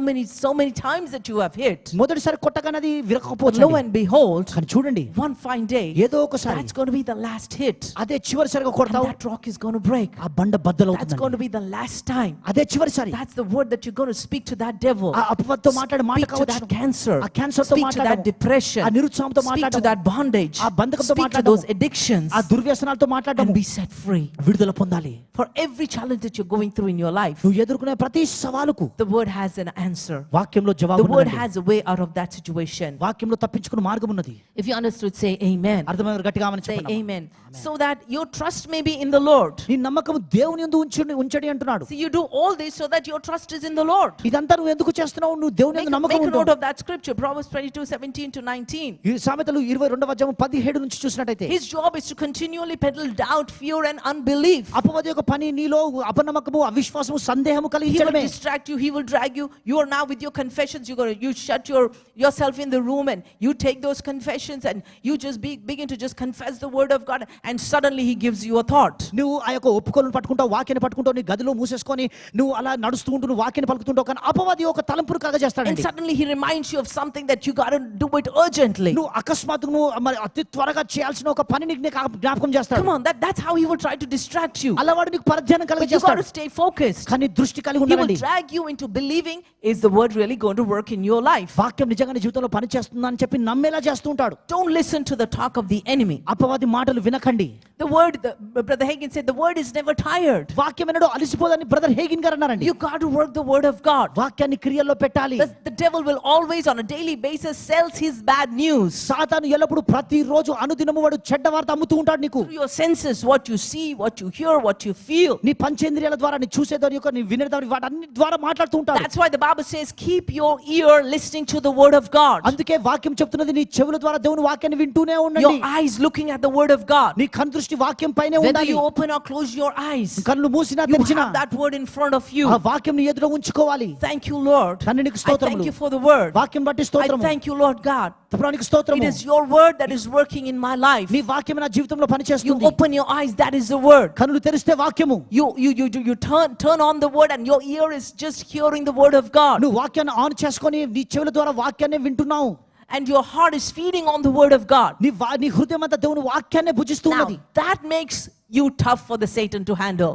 many times that you have hit. మొదటిసారి కొట్టగానే అది But విరగకపోవచ్చు. lo and behold, కానీ చూడండి, one fine day, ఏదో ఒకసారి that's going to be the last hit. అదే చివరిసారిగా And కొడతావు. that rock is going to break. ఆ బండ That's going బద్దలవుతుంది. to be the last time. అదే చివరిసారి. That's the word that you're going to speak to that devil. ఆ అపవాదితో మాట్లాడే మాట Speak to కావచ్చు. that cancer. ఆ క్యాన్సర్తో Speak to that మాట్లాడడం. depression. ఆ నిరుత్సాహంతో Speak to మాట్లాడడం. that bondage. ఆ బంధకంతో Speak to మాట్లాడడం. those addictions. ఆ దుర్వ్యసనాలతో మాట్లాడడం. And be set free. విడుదల పొందాలి. For every challenge that you're going through in your life, నువ్వు ఎదుర్కొనే ప్రతి సవాలుకు the word has an answer. వాక్యంలో The జవాబు word ఉన్నదండి. has a way out of that situation. వాక్యంలో తప్పించుకునే మార్గం ఉన్నది. If you understood, say amen. అర్థమైన గట్టిగా ఆమేన్ Say చెప్పండి. amen. So that your trust may be in the Lord. నీ నమ్మకం దేవుని యందు ఉంచడి అంటున్నాడు. See, you do all this so that your trust is in the Lord. ఇదంతా నువ్వు ఎందుకు చేస్తున్నావు? నువ్వు దేవుని యందు నమ్మకం Make a note ఉండు. of that scripture, Proverbs 22:17-19. ఈ సామెతలు 22వ అధ్యాయం 17 నుంచి చూసినట్టయితే His job is to continually peddle doubt, fear and unbelief. అపవాది యొక్క పని నీలో అపనమ్మకము, అవిశ్వాసము, సందేహము He will కలిగించడమే. distract you, he will drag you. You are now with your confessions, you shut yourself in the room and you take those confessions and you just begin to just confess the word of God, and suddenly he gives you a thought. నువ్వు ఆ యొక్క ఒప్పుకోలను పట్టుకుంటావు, వాక్యాన్ని పట్టుకుంటావు, నీ గదిలో మూసేసుకొని నువ్వు అలా నడుస్తూ ఉంటూ నువ్వు వాక్యాన్ని పలుకుతుంటావు. కానీ అపవాది ఒక తలంపును And కలగజేస్తాడండి. suddenly he reminds you of something that you got to do it urgently. నువ్వు అకస్మాత్తుగా నువ్వు మరి అతి త్వరగా చేయాల్సిన ఒక పని నీకు జ్ఞాపకం చేస్తాడు. Come on, that's how he will try to distract you. అలా వాడు నీకు పరధ్యానం But you got కలగజేస్తాడు. to stay focused. కానీ దృష్టి కలిగి He will ఉండాలండి. drag you into believing, is the word really going to work in your life? వాక్యం నిజంగా నీ జీవితంలో పని చేస్తుందా అని చెప్పి నమ్మేలా చేస్తూ ఉంటాడు. Don't listen to the talk of the enemy. అపవాది మాటలు వినకండి. The word, Brother Hagin said, the word is never tired. వాక్యం వినడం అలసిపోదని బ్రదర్ హేగిన్ గారు అన్నారండి. You got to work the word of God. వాక్యాన్ని క్రియల్లో పెట్టాలి. The devil will always on a daily basis sells his bad news. సాతాను ఎల్లప్పుడూ ప్రతిరోజు అనుదినము వాడు చెడ్డ వార్త అమ్ముతూ ఉంటాడు నీకు. Through your senses, what you see, what you hear, what you feel. నీ పంచేంద్రియాల ద్వారా నీ చూసేదాని యొక్క నీ వినేదాని వాటన్ని ద్వారా మాట్లాడుతూ ఉంటాడు. That's why the Bible says, keep your ear listening to the word of God. అందుకే వాక్యం చెప్తున్నది నీ చెవుల ద్వారా దేవుని వాక్యాన్ని వింటూనే Your ఉండండి. eyes looking at the word of God. నీ కన్ను దృష్టి వాక్యం పైనే Whether ఉండాలి. you open or close your eyes, కన్ను మూసినా you తెరిచినా have that word in front of you. ఆ వాక్యం నీ ఎదుట ఉంచుకోవాలి. Thank you, Lord. తండ్రి నీకు I స్తోత్రములు. thank you for the word. వాక్యం బట్టి I స్తోత్రము. thank you, Lord God. ప్రభువా నీకు It స్తోత్రము. is your word that is working in my life. నీ వాక్యం నా జీవితంలో You పనిచేస్తుంది. open your eyes, that is the word. కన్నులు తెరిస్తే వాక్యము. You turn on the word and your ear is just hearing the word of God. నువ్వు వాక్యాన్ని ఆన్ చేసుకొని నీ చెవుల ద్వారా వాక్యాన్ని వింటున్నావు. And your heart is feeding on the word of God. నీ హృదయం అంతా దేవుని వాక్యాన్ని భుజిస్తున్నది. Now, that makes you tough for the Satan to handle.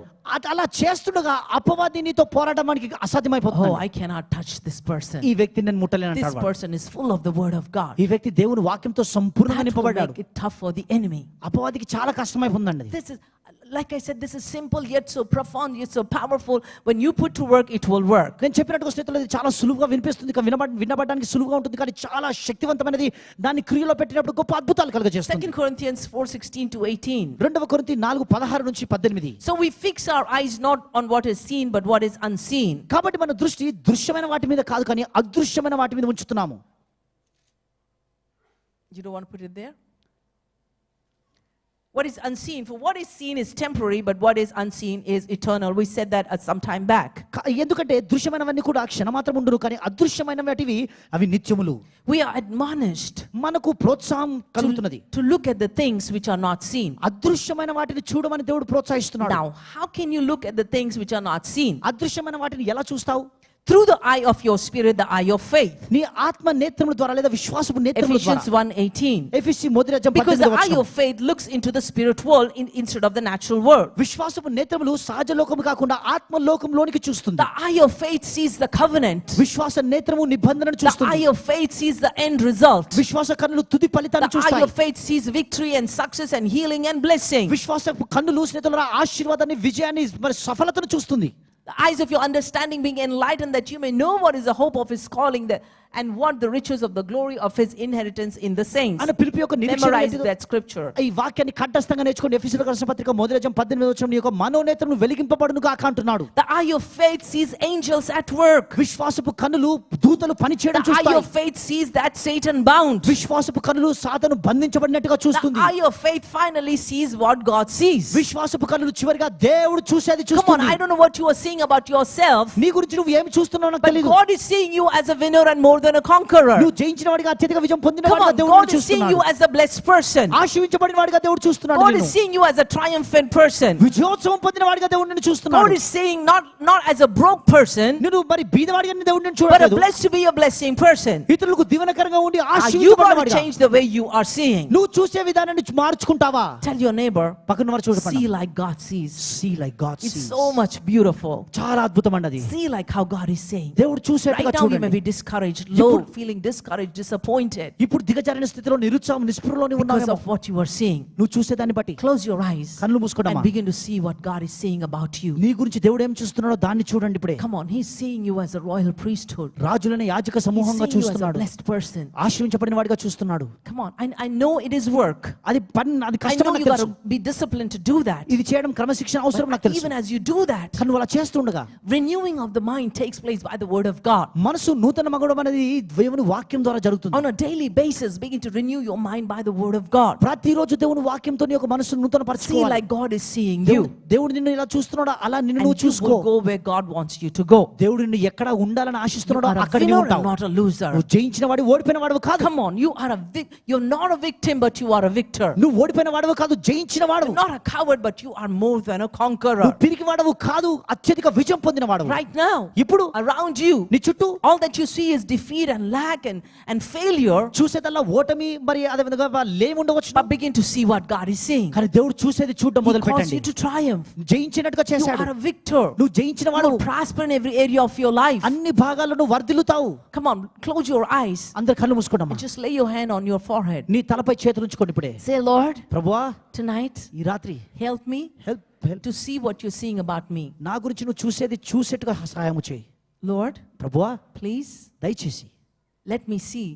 అలా చేస్తుండగా అపవాది నీతో పోరాడడానికి అసాధ్యమైపోతుంది. Oh, I cannot touch this person. ఈ వ్యక్తిని నేను ముట్టలేను This అంటాడు. person is full of the word of God. ఈ వ్యక్తి దేవుని వాక్యంతో సంపూర్ణంగా That will నింపబడ్డాడు. make it tough for the enemy. అపవాదికి చాలా కష్టమైపోతుందండి. This is, like I said, this is simple yet so profound yet so powerful. When you put to work, it will work. నేను చెప్పినట్టుగా స్థితిలో ఇది చాలా సులువుగా వినిపిస్తుంది, వినబడడానికి సులువుగా ఉంటుంది, కానీ చాలా శక్తివంతమైనది. దాన్ని క్రియలో పెట్టినప్పుడు గొప్ప అద్భుతాలు కలుగజేస్తుంది. 2 Corinthians 4:16-18. 2 కొరింథీ 4:16 నుంచి 18. So we fix our eyes not on what is seen but what is unseen. కాబట్టి మన దృష్టి దృశ్యమైన వాటి మీద కాదు, కానీ అదృశ్యమైన వాటి మీద ఉంచుతున్నాము. You don't want to put it there? What is unseen? For what is seen is temporary, but what is unseen is eternal. We said that some time back. ఎందుకంటే దృశ్యమైనవన్నీ కూడా క్షణమాత్రం ఉండును, కానీ అదృశ్యమైన వాటివి అవి నిత్యములు. We are admonished మనకు ప్రోత్సాహం కలుగుతున్నది to look at the things which are not seen. అదృశ్యమైన వాటిని చూడమని దేవుడు ప్రోత్సహిస్తున్నాడు. Now, how can you look at the things which are not seen? అదృశ్యమైన వాటిని ఎలా చూస్తావు? Through the eye of your spirit, the eye of faith. నీ ఆత్మ నేత్రముల ద్వారా లేదా విశ్వాసపు నేత్రముల ద్వారా. Ephesians 1:18. ఎఫెసీ మొదటి అధ్యాయం Because the eye 18వ of faith looks into the spirit world instead of the natural world. విశ్వాసపు నేత్రములు సహజ లోకము కాకుండా ఆత్మ లోకంలోనికి చూస్తుంది. The eye of faith sees the covenant. విశ్వాస నేత్రము నిబంధనను The చూస్తుంది. eye of faith sees the end result. విశ్వాస కన్నులు తుది ఫలితాన్ని The eye చూస్తాయి. of faith sees victory and success and healing and blessing. విశ్వాసపు కన్నులు స్నేహితులారా ఆశీర్వాదాన్ని, విజయాన్ని, మరి సఫలతను చూస్తుంది. The eyes of your understanding being enlightened, that you may know what is the hope of his calling, and what the riches of the glory of his inheritance in the saints. అన్న పిలుపు యొక్క నిరీక్షణ Memorize ఏంటిదో? that scripture. ఈ వాక్యాన్ని కంఠస్థంగా నేర్చుకోండి. ఎఫెసీయులకు రాసిన పత్రిక మొదటి అధ్యాయం 18వ వచనం, నీ యొక్క మనోనేత్రము వెలిగింపబడును గాక అంటున్నాడు. The eye of faith sees angels at work. విశ్వాసపు కన్నులు దూతలు పనిచేయడం The eye చూస్తాయి. of faith sees that Satan bound. విశ్వాసపు కన్నులు సాతాను బంధించబడినట్టుగా The చూస్తుంది. eye of faith finally sees what God sees. విశ్వాసపు కన్నులు చివరిగా దేవుడు చూసేది Come on, చూస్తుంది. I don't know what you are seeing about yourself, నీ గురించి నువ్వు ఏమి చూస్తున్నావు నాకు but తెలియదు. God is seeing you as a winner and more than a conqueror. నువ్వు జయించిన వాడిగా, అత్యధిక విజయం పొందిన Come వాడిగా on, దేవుడు God is seeing చూస్తున్నాడు. you as a blessed person. ఆశీర్వదించబడిన వాడిగా దేవుడు చూస్తున్నాడు. God నిన్ను is seeing you as a triumphant person. విజయోత్సవం పొందిన వాడిగా దేవుడు నిన్ను God చూస్తున్నాడు. is seeing not as a broke person, నువ్వు మరి బీదవాడిగా దేవుడు నిన్ను but a చూడలేదు. blessed to be a blessing person. ఇతరులకు దీవెనకరంగా ఉండి You got to ఆశీర్వదించబడిన change the way you are seeing. నువ్వు చూసే విధానాన్ని మార్చుకుంటావా? Tell your neighbor, పక్కన వారు see చూడపండి. like God sees. See like God It's sees. so much beautiful. చాలా అద్భుతం అన్నది. See like how God is saying. దేవుడు చూసేట్టుగా Right now we may చూడండి. be discouraged. low, feeling discouraged, disappointed ఇప్పుడు దిగజారిన స్థితిలో నిరుత్సాహం నిస్పృహలోని because ఉన్నావేమో. of what you are seeing. నువ్వు చూసేదాన్ని బట్టి Close your eyes కళ్ళు and మూసుకోవడమా. begin to see what God is saying about you. నీ గురించి దేవుడు ఏం చూస్తున్నాడో దాన్ని చూడండి ఇప్పుడే. Come on, He's seeing you as a royal priesthood. రాజులనే యాజక He's సమూహంగా seeing you as a చూస్తున్నాడు. blessed person. ఆశీర్వించబడిన వాడిగా చూస్తున్నాడు. Come on, I know it is work. అది I కష్టం know నాకు you got తెలుసు. to be disciplined to do that. ఇది చేయడం క్రమశిక్షణ అవసరం నాకు But తెలుసు. even as you do that, కానీ నువ్వు అలా చేస్తుండగా renewing of the mind takes place by the word of God. మనసు నూతన మగడం అనేది దేవుని వాక్యం ద్వారా జరుగుతుంది. On a daily basis, begin to renew your mind by the word of God. ప్రతిరోజు దేవుని వాక్యంతో నీ యొక్క మనసును నూతన See పరచుకోవాలి. like God is seeing you. దేవుడు నిన్ను ఇలా చూస్తున్నాడో అలా నిన్ను And నువ్వు you చూసుకో. will go where God wants you to go. దేవుడు నిన్ను ఎక్కడ ఉండాలని You ఆశిస్తున్నాడో are a అక్కడ winner నీవు and ఉంటావు. not a loser. నువ్వు జయించిన వాడు ఓడిపోయిన వాడు కాదు. Come on, you're not a victim, but you are a victor. నువ్వు ఓడిపోయిన వాడు కాదు, జయించిన వాడు. You're not a coward, but you are more than a conqueror. నువ్వు పిరికి వాడవు కాదు, అత్యధిక విజయం పొందిన వాడు. Right now, ఇప్పుడు around you, నీ చుట్టూ all that you see is defeat and lack and failure. చూసేదల్లా ఓటమి, మరి అదే విధంగా లేముండవచ్చు. But begin to see what God is saying. కానీ దేవుడు చూసేది చూడడం He మొదలు calls పెట్టండి. you to triumph. జయించినట్టుగా You చేశాడు. are a victor. నువ్వు జయించిన You వాడు. will prosper in every area of your life. అన్ని భాగాల్లో నువ్వు వర్ధిల్లుతావు. Come on, close your eyes అందరు కళ్ళు మూసుకోవడమా. and just lay your hand on your forehead. నీ తలపై చేతులు ఉంచుకోండి ఇప్పుడే. Say, Lord, ప్రభువా, tonight, ఈ రాత్రి help me help help to see what you're seeing about me. నా గురించి నువ్వు చూసేది చూసేట్టుగా సహాయం చేయి. Lord, ప్రభువా, please దయచేసి let me see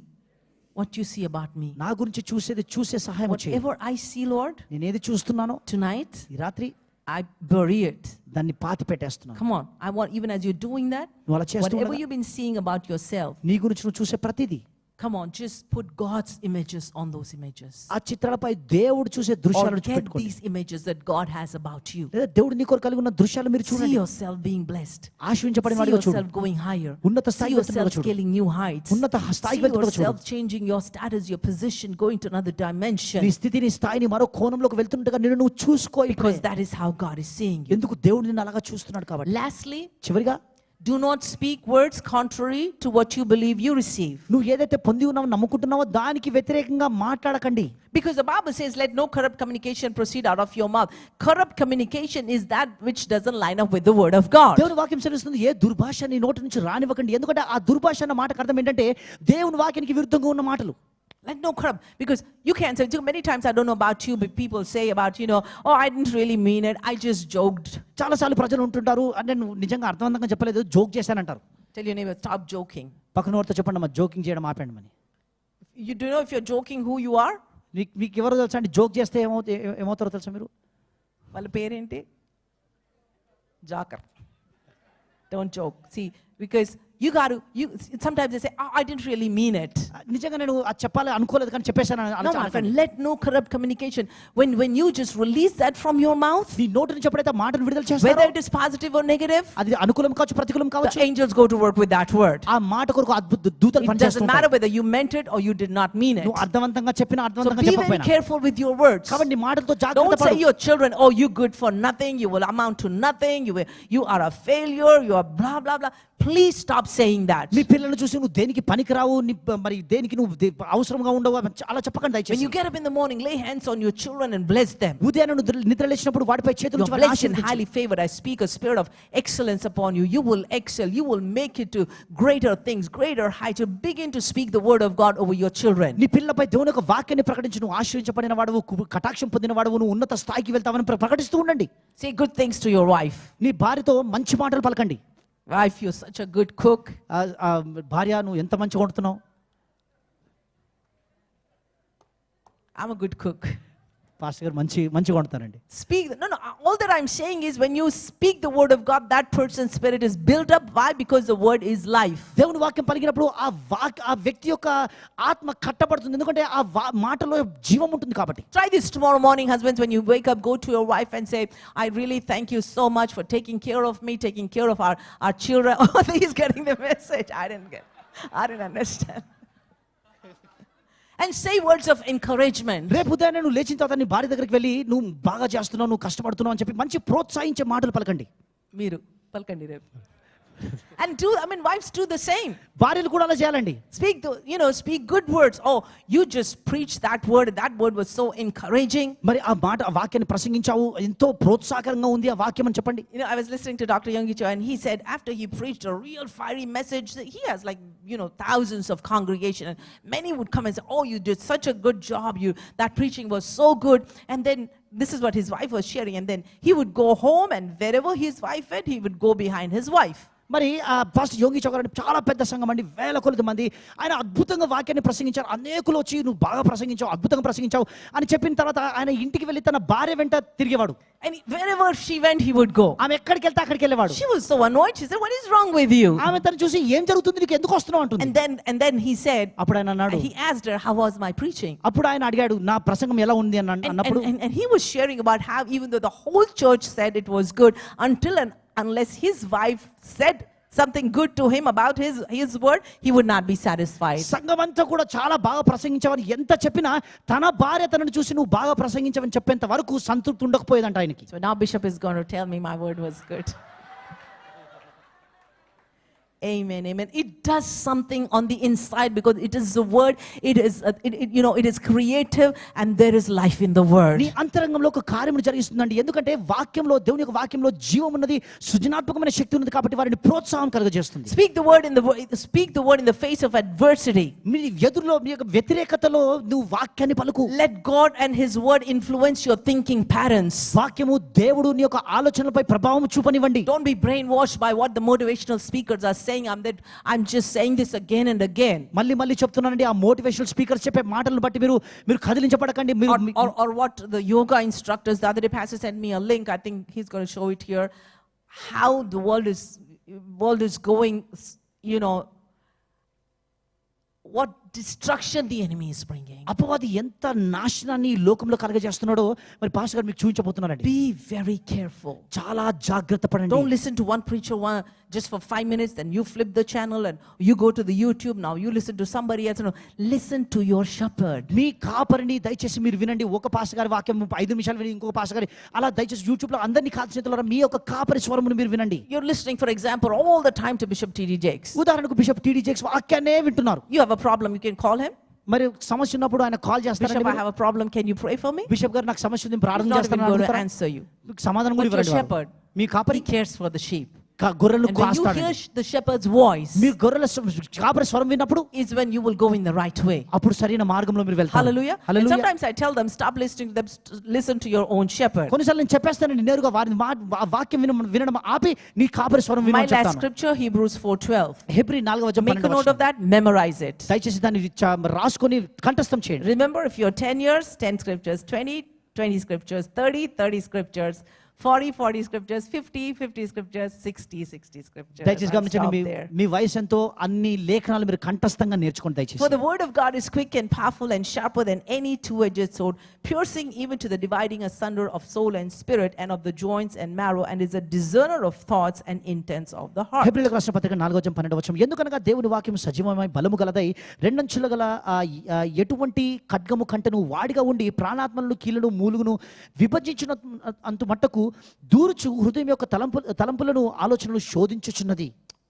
what you see about me. నా గురించి చూసేది చూసే సహాయం చేయి. Whatever I see, Lord, నేను ఏది చూస్తున్నానో tonight, ఈ రాత్రి I bury it. దాన్ని పాతి పెట్టేస్తున్నాను. Come on, I want, even as you're doing that, నువ్వు అలా చేస్తూ whatever ఉండగా you've been seeing about yourself, నీ గురించి నువ్వు చూసే ప్రతిదీ come on, just put God's images on those images. ఆ చిత్రాలపై దేవుడు చూసే Or దృశ్యాలను get పెట్టుకోండి. these images that God has about you. లేదా దేవుడు నీ కొరకు కలిగి ఉన్న దృశ్యాలు మీరు See చూడండి. yourself being blessed. ఆశీర్వించబడిన See వాడిగా చూడు. yourself going higher. ఉన్నత See స్థాయికి yourself వెళ్తున్నట్టుగా చూడు. scaling new heights. ఉన్నత స్థాయికి See వెళ్తున్నట్టుగా చూడు. yourself changing your status, your position, going to another dimension. నీ స్థితిని స్థాయిని మరో కోణంలోకి వెళ్తున్నట్టుగా నిన్ను నువ్వు చూసుకో. Because that is how God is seeing you. ఎందుకు దేవుడు నిన్ను అలాగా చూస్తున్నాడు కాబట్టి. Lastly, చివరిగా do not speak words contrary to what you believe you receive. నువ్వు ఏదైతే పొంది ఉన్నావో నమ్ముకుంటున్నావో దానికి వ్యతిరేకంగా మాట్లాడకండి. Because the Bible says, let no corrupt communication proceed out of your mouth. Corrupt communication is that which doesn't line up with the word of God. దేవుని వాక్యం సెలవిస్తుంది, ఏ దుర్భాష నీ నోటి నుంచి రానివ్వకండి. ఎందుకంటే ఆ దుర్భాష అన్న మాటకు అర్థం ఏంటంటే దేవుని వాక్యానికి విరుద్ధంగా ఉన్న మాటలు. Like no corrupt, because you can't say, many times I don't know about you, but people say about, oh, I didn't really mean it, I just joked. చాలా సార్లు ప్రజలు ఉంటుంటారు, అంటే నువ్వు నిజంగా అర్థవంతంగా చెప్పలేదు, joke చేశానంటారు. Tell your neighbor, stop joking. పక్కన వారితో చెప్పండి, అమ్మా జోకింగ్ చేయడం ఆపండి అని. You do know if you're joking who you are? మీకు ఎవరో తెలుసా అండి, జోక్ చేస్తే ఏమవుతారో తెలుసా మీరు? వాళ్ళ పేరేంటి? జాకర్. Don't joke. See, because you sometimes they say, oh, I didn't really mean it. నిజంగా నేను అది చెప్పాలి అనుకోలేదు కానీ చెప్పేశాను. No, my friend, let no corrupt communication. When you just release that from your mouth, నీ నోటి నుంచి ఎప్పుడైతే మాటను విడుదల చేస్తారో, whether it is positive or negative, అది అనుకూలం కావచ్చు ప్రతికూలం the కావచ్చు, angels go to work with that word. ఆ మాట కొరకు అద్భుత దూతలు It doesn't పనిచేస్తుంటారు. matter whether you meant it or you did not mean it. నువ్వు అర్థవంతంగా చెప్పినా So అర్థవంతంగా be very చెప్పకపోయినా careful with your words. కాబట్టి నీ మాటలతో Don't జాగ్రత్త say పడు. your children, oh, you good for nothing, you will amount to nothing, you are a failure, you are blah, blah, blah. Please stop saying that. నీ పిల్లలను చూసి నువ్వు దేనికి పనికిరావు, మరి దేనికి నువ్వు అవసరంగా ఉండవు అలా చెప్పకండి When దయచేసి. you get up in the morning, lay hands on your children and bless them. ఉదయాన్నే నువ్వు నిద్ర లేచినప్పుడు వాటిపై చేతులు You're ఉంచి వారిని blessed and ఆశీర్వదించు. highly favored. I speak a spirit of excellence upon you. You will excel. You will make it to greater things, greater heights. You begin to speak the word of God over your children. నీ పిల్లలపై దేవుని యొక్క వాక్యాన్ని ప్రకటించి నువ్వు ఆశీర్వించబడిన వాడవు, కటాక్షం పొందిన వాడవు, నువ్వు ఉన్నత స్థాయికి వెళ్తావని ప్రకటిస్తూ ఉండండి. Say good things to your wife. నీ భార్యతో మంచి మాటలు పలకండి. Wife, you're such a good cook. భార్య నువ్వు ఎంత మంచిగా వండుతున్నావు. I'm a good cook. Pastor గారు మంచిగా వండుతారండి. Speak. No. All that I'm saying is when you speak the word of God, that person's spirit is built up. Why? Because the word is life. దేవుని వాక్యం పలికినప్పుడు ఆ వ్యక్తి యొక్క ఆత్మ కట్టబడుతుంది. ఎందుకంటే ఆ మాటలో జీవం ఉంటుంది కాబట్టి. Try this tomorrow morning, husbands. When you wake up, go to your wife and say, I really thank you so much for taking care of me, taking care of our children. Oh, he's getting the message. I didn't understand. And say words of encouragement. రేపు ఉదయాన్నే నువ్వు లేచిన తర్వాత నీ భార్య దగ్గరికి వెళ్ళి నువ్వు బాగా చేస్తున్నావు, నువ్వు కష్టపడుతున్నావు అని చెప్పి మంచి ప్రోత్సహించే మాటలు పలకండి. మీరు పలకండి రేపు. And wives do the same. భార్యలు కూడా అలా చేయాలండి. Speak good words. Oh, you just preached that word. That word was so encouraging. మరి ఆ వాక్యాన్ని ప్రసంగించావు, ఎంతో ప్రోత్సాహకరంగా ఉంది ఆ వాక్యం అని చెప్పండి. I was listening to Dr. Yonggi Cho, and he said after he preached a real fiery message, he has thousands of congregation, and many would come and say, oh, you did such a good job. That preaching was so good. And then this is what his wife was sharing. And then he would go home, and wherever his wife went, he would go behind his wife. మరి pastor యోగి చౌ గారు చాలా పెద్ద సంఘం అండి, వేల కొలది మంది. ఆయన అద్భుతంగా వాక్యాన్ని ప్రసంగించారు. అనేకులు వచ్చి నువ్వు బాగా ప్రసంగించావు, అద్భుతంగా ప్రసంగించావు అని చెప్పిన తర్వాత ఆయన ఇంటికి వెళ్ళి తన భార్య వెంట తిరిగేవాడు. And wherever she went, he would go. ఆమె ఎక్కడికి వెళ్తే అక్కడికి వెళ్ళేవాడు. She was so annoyed. She said, what is wrong with you? ఆమె తను చూసి ఏం జరుగుతుంది, నీకు ఎందుకు వస్తున్నావు అంటుంది. And then he said, అప్పుడు ఆయన అన్నాడు, he asked her, how was my preaching? అప్పుడు ఆయన అడిగాడు, నా ప్రసంగం ఎలా ఉంది అన్నప్పుడు, and he was sharing about how even though the whole church said it was good, until and unless his wife said something good to him about his word, he would not be satisfied. సంఘమంతా కూడా చాలా బాగా ప్రసంగించావని ఎంత చెప్పినా తన భార్య తనను చూసి నువ్వు బాగా ప్రసంగించావని చెప్పేంత వరకు సంతృప్తి ఉండకపోయేదంట ఆయనకి. So now Bishop is going to tell me my word was good. Amen, amen. It does something on the inside because it is the word. It is creative, and there is life in the word. నీ అంతరంగంలో ఒక కార్యము జరిగిస్తుందండి. ఎందుకంటే వాక్యంలో, దేవుని యొక్క వాక్యంలో జీవం ఉన్నది, సృజనాత్మకమైన శక్తి ఉన్నది కాబట్టి వారిని ప్రోత్సాహం కలుగజేస్తుంది. Speak the word in the face of adversity. మీ ఎదురులో, మీ యొక్క వ్యతిరేకతలో నువ్వు వాక్యాన్ని పలుకు. Let God and his word influence your thinking patterns. వాక్యము దేవుడు నీ యొక్క ఆలోచనలపై ప్రభావం చూపనివ్వండి. Don't be brainwashed by what the motivational speakers are saying. I'm just saying this again and again. మళ్ళీ చెప్తున్నానండి, ఆ మోటివేషనల్ స్పీకర్స్ చెప్పే మాటలను బట్టి మీరు కదిలించబడకండి. Or what the yoga instructors, the other day pastor sent me a link. I think he's going to show it here. How the world is going, what destruction the enemy is bringing. అపవాది ఎంత నాశనాన్ని ఈ లోకంలో కలగజేస్తున్నాడో మరి pastor గారు మీకు చూపించబోతున్నారండి. Be very careful. చాలా జాగ్రత్త పడండి. Don't listen to one preacher just for 5 minutes, then you flip the channel and you go to the YouTube. Now you listen to somebody else. No, listen to your shepherd. మీ కాపరిని దయచేసి మీరు వినండి. ఒక pastor గారి వాక్యం 5 నిమిషాలు విని ఇంకొక పాస్టర్ గారి అలా దయచేసి యూట్యూబ్ లో అందరినీ కాదు చేతులారా మీ యొక్క కాపరి స్వరమును మీరు వినండి. You're listening, for example, all the time to Bishop T.D. Jakes. ఉదాహరణకు బిషప్ టీడీ జేక్స్ వాక్యాన్నే వింటున్నారు. You have a problem, you can call him. మరి సమస్య ఉన్నప్పుడు ఆయన కాల్ చేస్తారండి. Bishop, I have a problem, can you pray for me? Bishop గారు నాకు సమస్య ఉంది, ప్రార్థన He's not even going to చేస్తాను. answer you. సమాధానం కూడా But your ఇవ్వరండి. shepherd, మీ కాపరి he cares for the sheep. గొర్రెలు And when you కాస్తాడు. hear the shepherd's voice, మీ గొర్రెల కాపరి స్వరం విన్నప్పుడు is when you will go in the right way. అప్పుడు సరైన మార్గంలో మీరు వెళ్తారు. Hallelujah. And sometimes I tell them, stop listening to them, listen to your own shepherd. కొన్నిసార్లు నేను చెప్పేస్తానండి, నేరుగా వారిని వాక్యం వినడం ఆపి నీ కాపరి స్వరం My వినమని last చెప్తాను. scripture, Hebrews 4:12. హెబ్రీ 4వ Make a note of that, memorize it. దయచేసి దాన్ని రాసుకొని కంఠస్థం చేయండి. Remember, if you're 10 years, 10 scriptures, 20 scriptures, 30 scriptures, 40 scriptures, 50 scriptures, 60 scriptures. దయచేసి I'll గమనించండి, stop there. మీ వయసు ఎంతో అన్ని లేఖనాలు మీరు కంఠస్థంగా నేర్చుకోండి దయచేసి. For the word of God is quick and powerful and sharper than any two-edged sword, piercing even to the dividing asunder of soul and spirit and of the joints and marrow, and is a discerner of thoughts and intents of the heart. హెబ్రీయులకు రాసిన పత్రిక 4:12. ఎందుకనగా దేవుని వాక్యం సజీవమై బలము గలదై రెండంచుల గల ఎటువంటి ఖడ్గము కంటను వాడిగా ఉండి ప్రాణాత్మలను కీళ్ళను మూలుగును విభజించిన అంత మట్టకు దూరుచు హృదయం యొక్క తలంపులను ఆలోచనలు శోధించుచున్నది.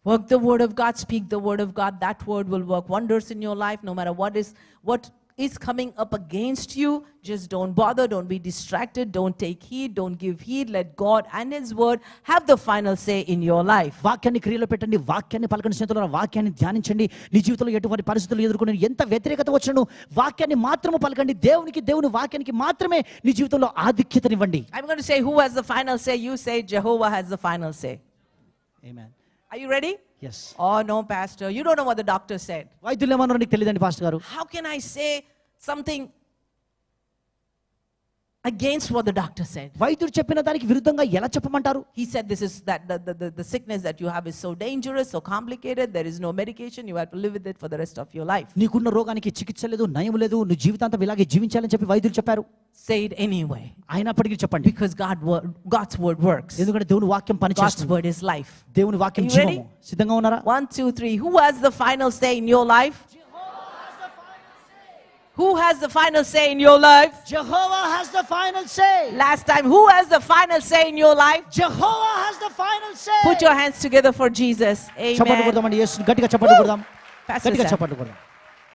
Work the word of God, speak the word of God. That word will work wonders in your life, no matter what is coming up against you. Just don't bother, don't be distracted, don't take heed, don't give heed. Let God and his word have the final say in your life. వాక్యాన్ని క్రియలో పెట్టండి, వాక్యాన్ని పలకండి స్నేహితులారా, వాక్యాన్ని ధ్యానించండి. నీ జీవితంలో ఎటువంటి పరిస్థితులు ఎదుర్కొని ఎంత వ్యతిరేకత వచ్చినను వాక్యాన్ని మాత్రమే పలకండి. దేవుని వాక్యానికి మాత్రమే నీ జీవితంలో ఆధిక్యతనివ్వండి. I'm going to say who has the final say. You say Jehovah has the final say. Amen. Are you ready? Yes. Oh no, pastor, you don't know what the doctor said. వైద్యులు ఏమన్నారో నీకు తెలియదండి pastor గారు. How can I say something against what the doctor said? వైద్యుడు చెప్పిన దానికి విరుద్ధంగా ఎలా చెప్పమంటారు? He said this is that the sickness that you have is so dangerous, so complicated, there is no medication, you have to live with it for the rest of your life. నీకున్న రోగానికి చికిత్స లేదు, నయం లేదు, నువ్వు జీవితాంతం ఇలాగే జీవించాలని చెప్పి వైద్యులు చెప్పారు. Say it anyway. అయినప్పటికీ చెప్పండి. Because God's word works. ఎందుకంటే దేవుని వాక్యం God's పనిచేస్తుంది. word is life. దేవుని వాక్యం Are you ready? జీవము. సిద్ధంగా ఉన్నారా? 1, 2, 3. Who has the final say in your life? Who has the final say in your life? Jehovah has the final say. Last time, who has the final say in your life? Jehovah has the final say. Put your hands together for Jesus. చప్పట్లు Amen. కొడదామండి యేసు గట్టిగా చప్పట్లు కొడదాం Pastor గట్టిగా Sam. చప్పట్లు కొడదాం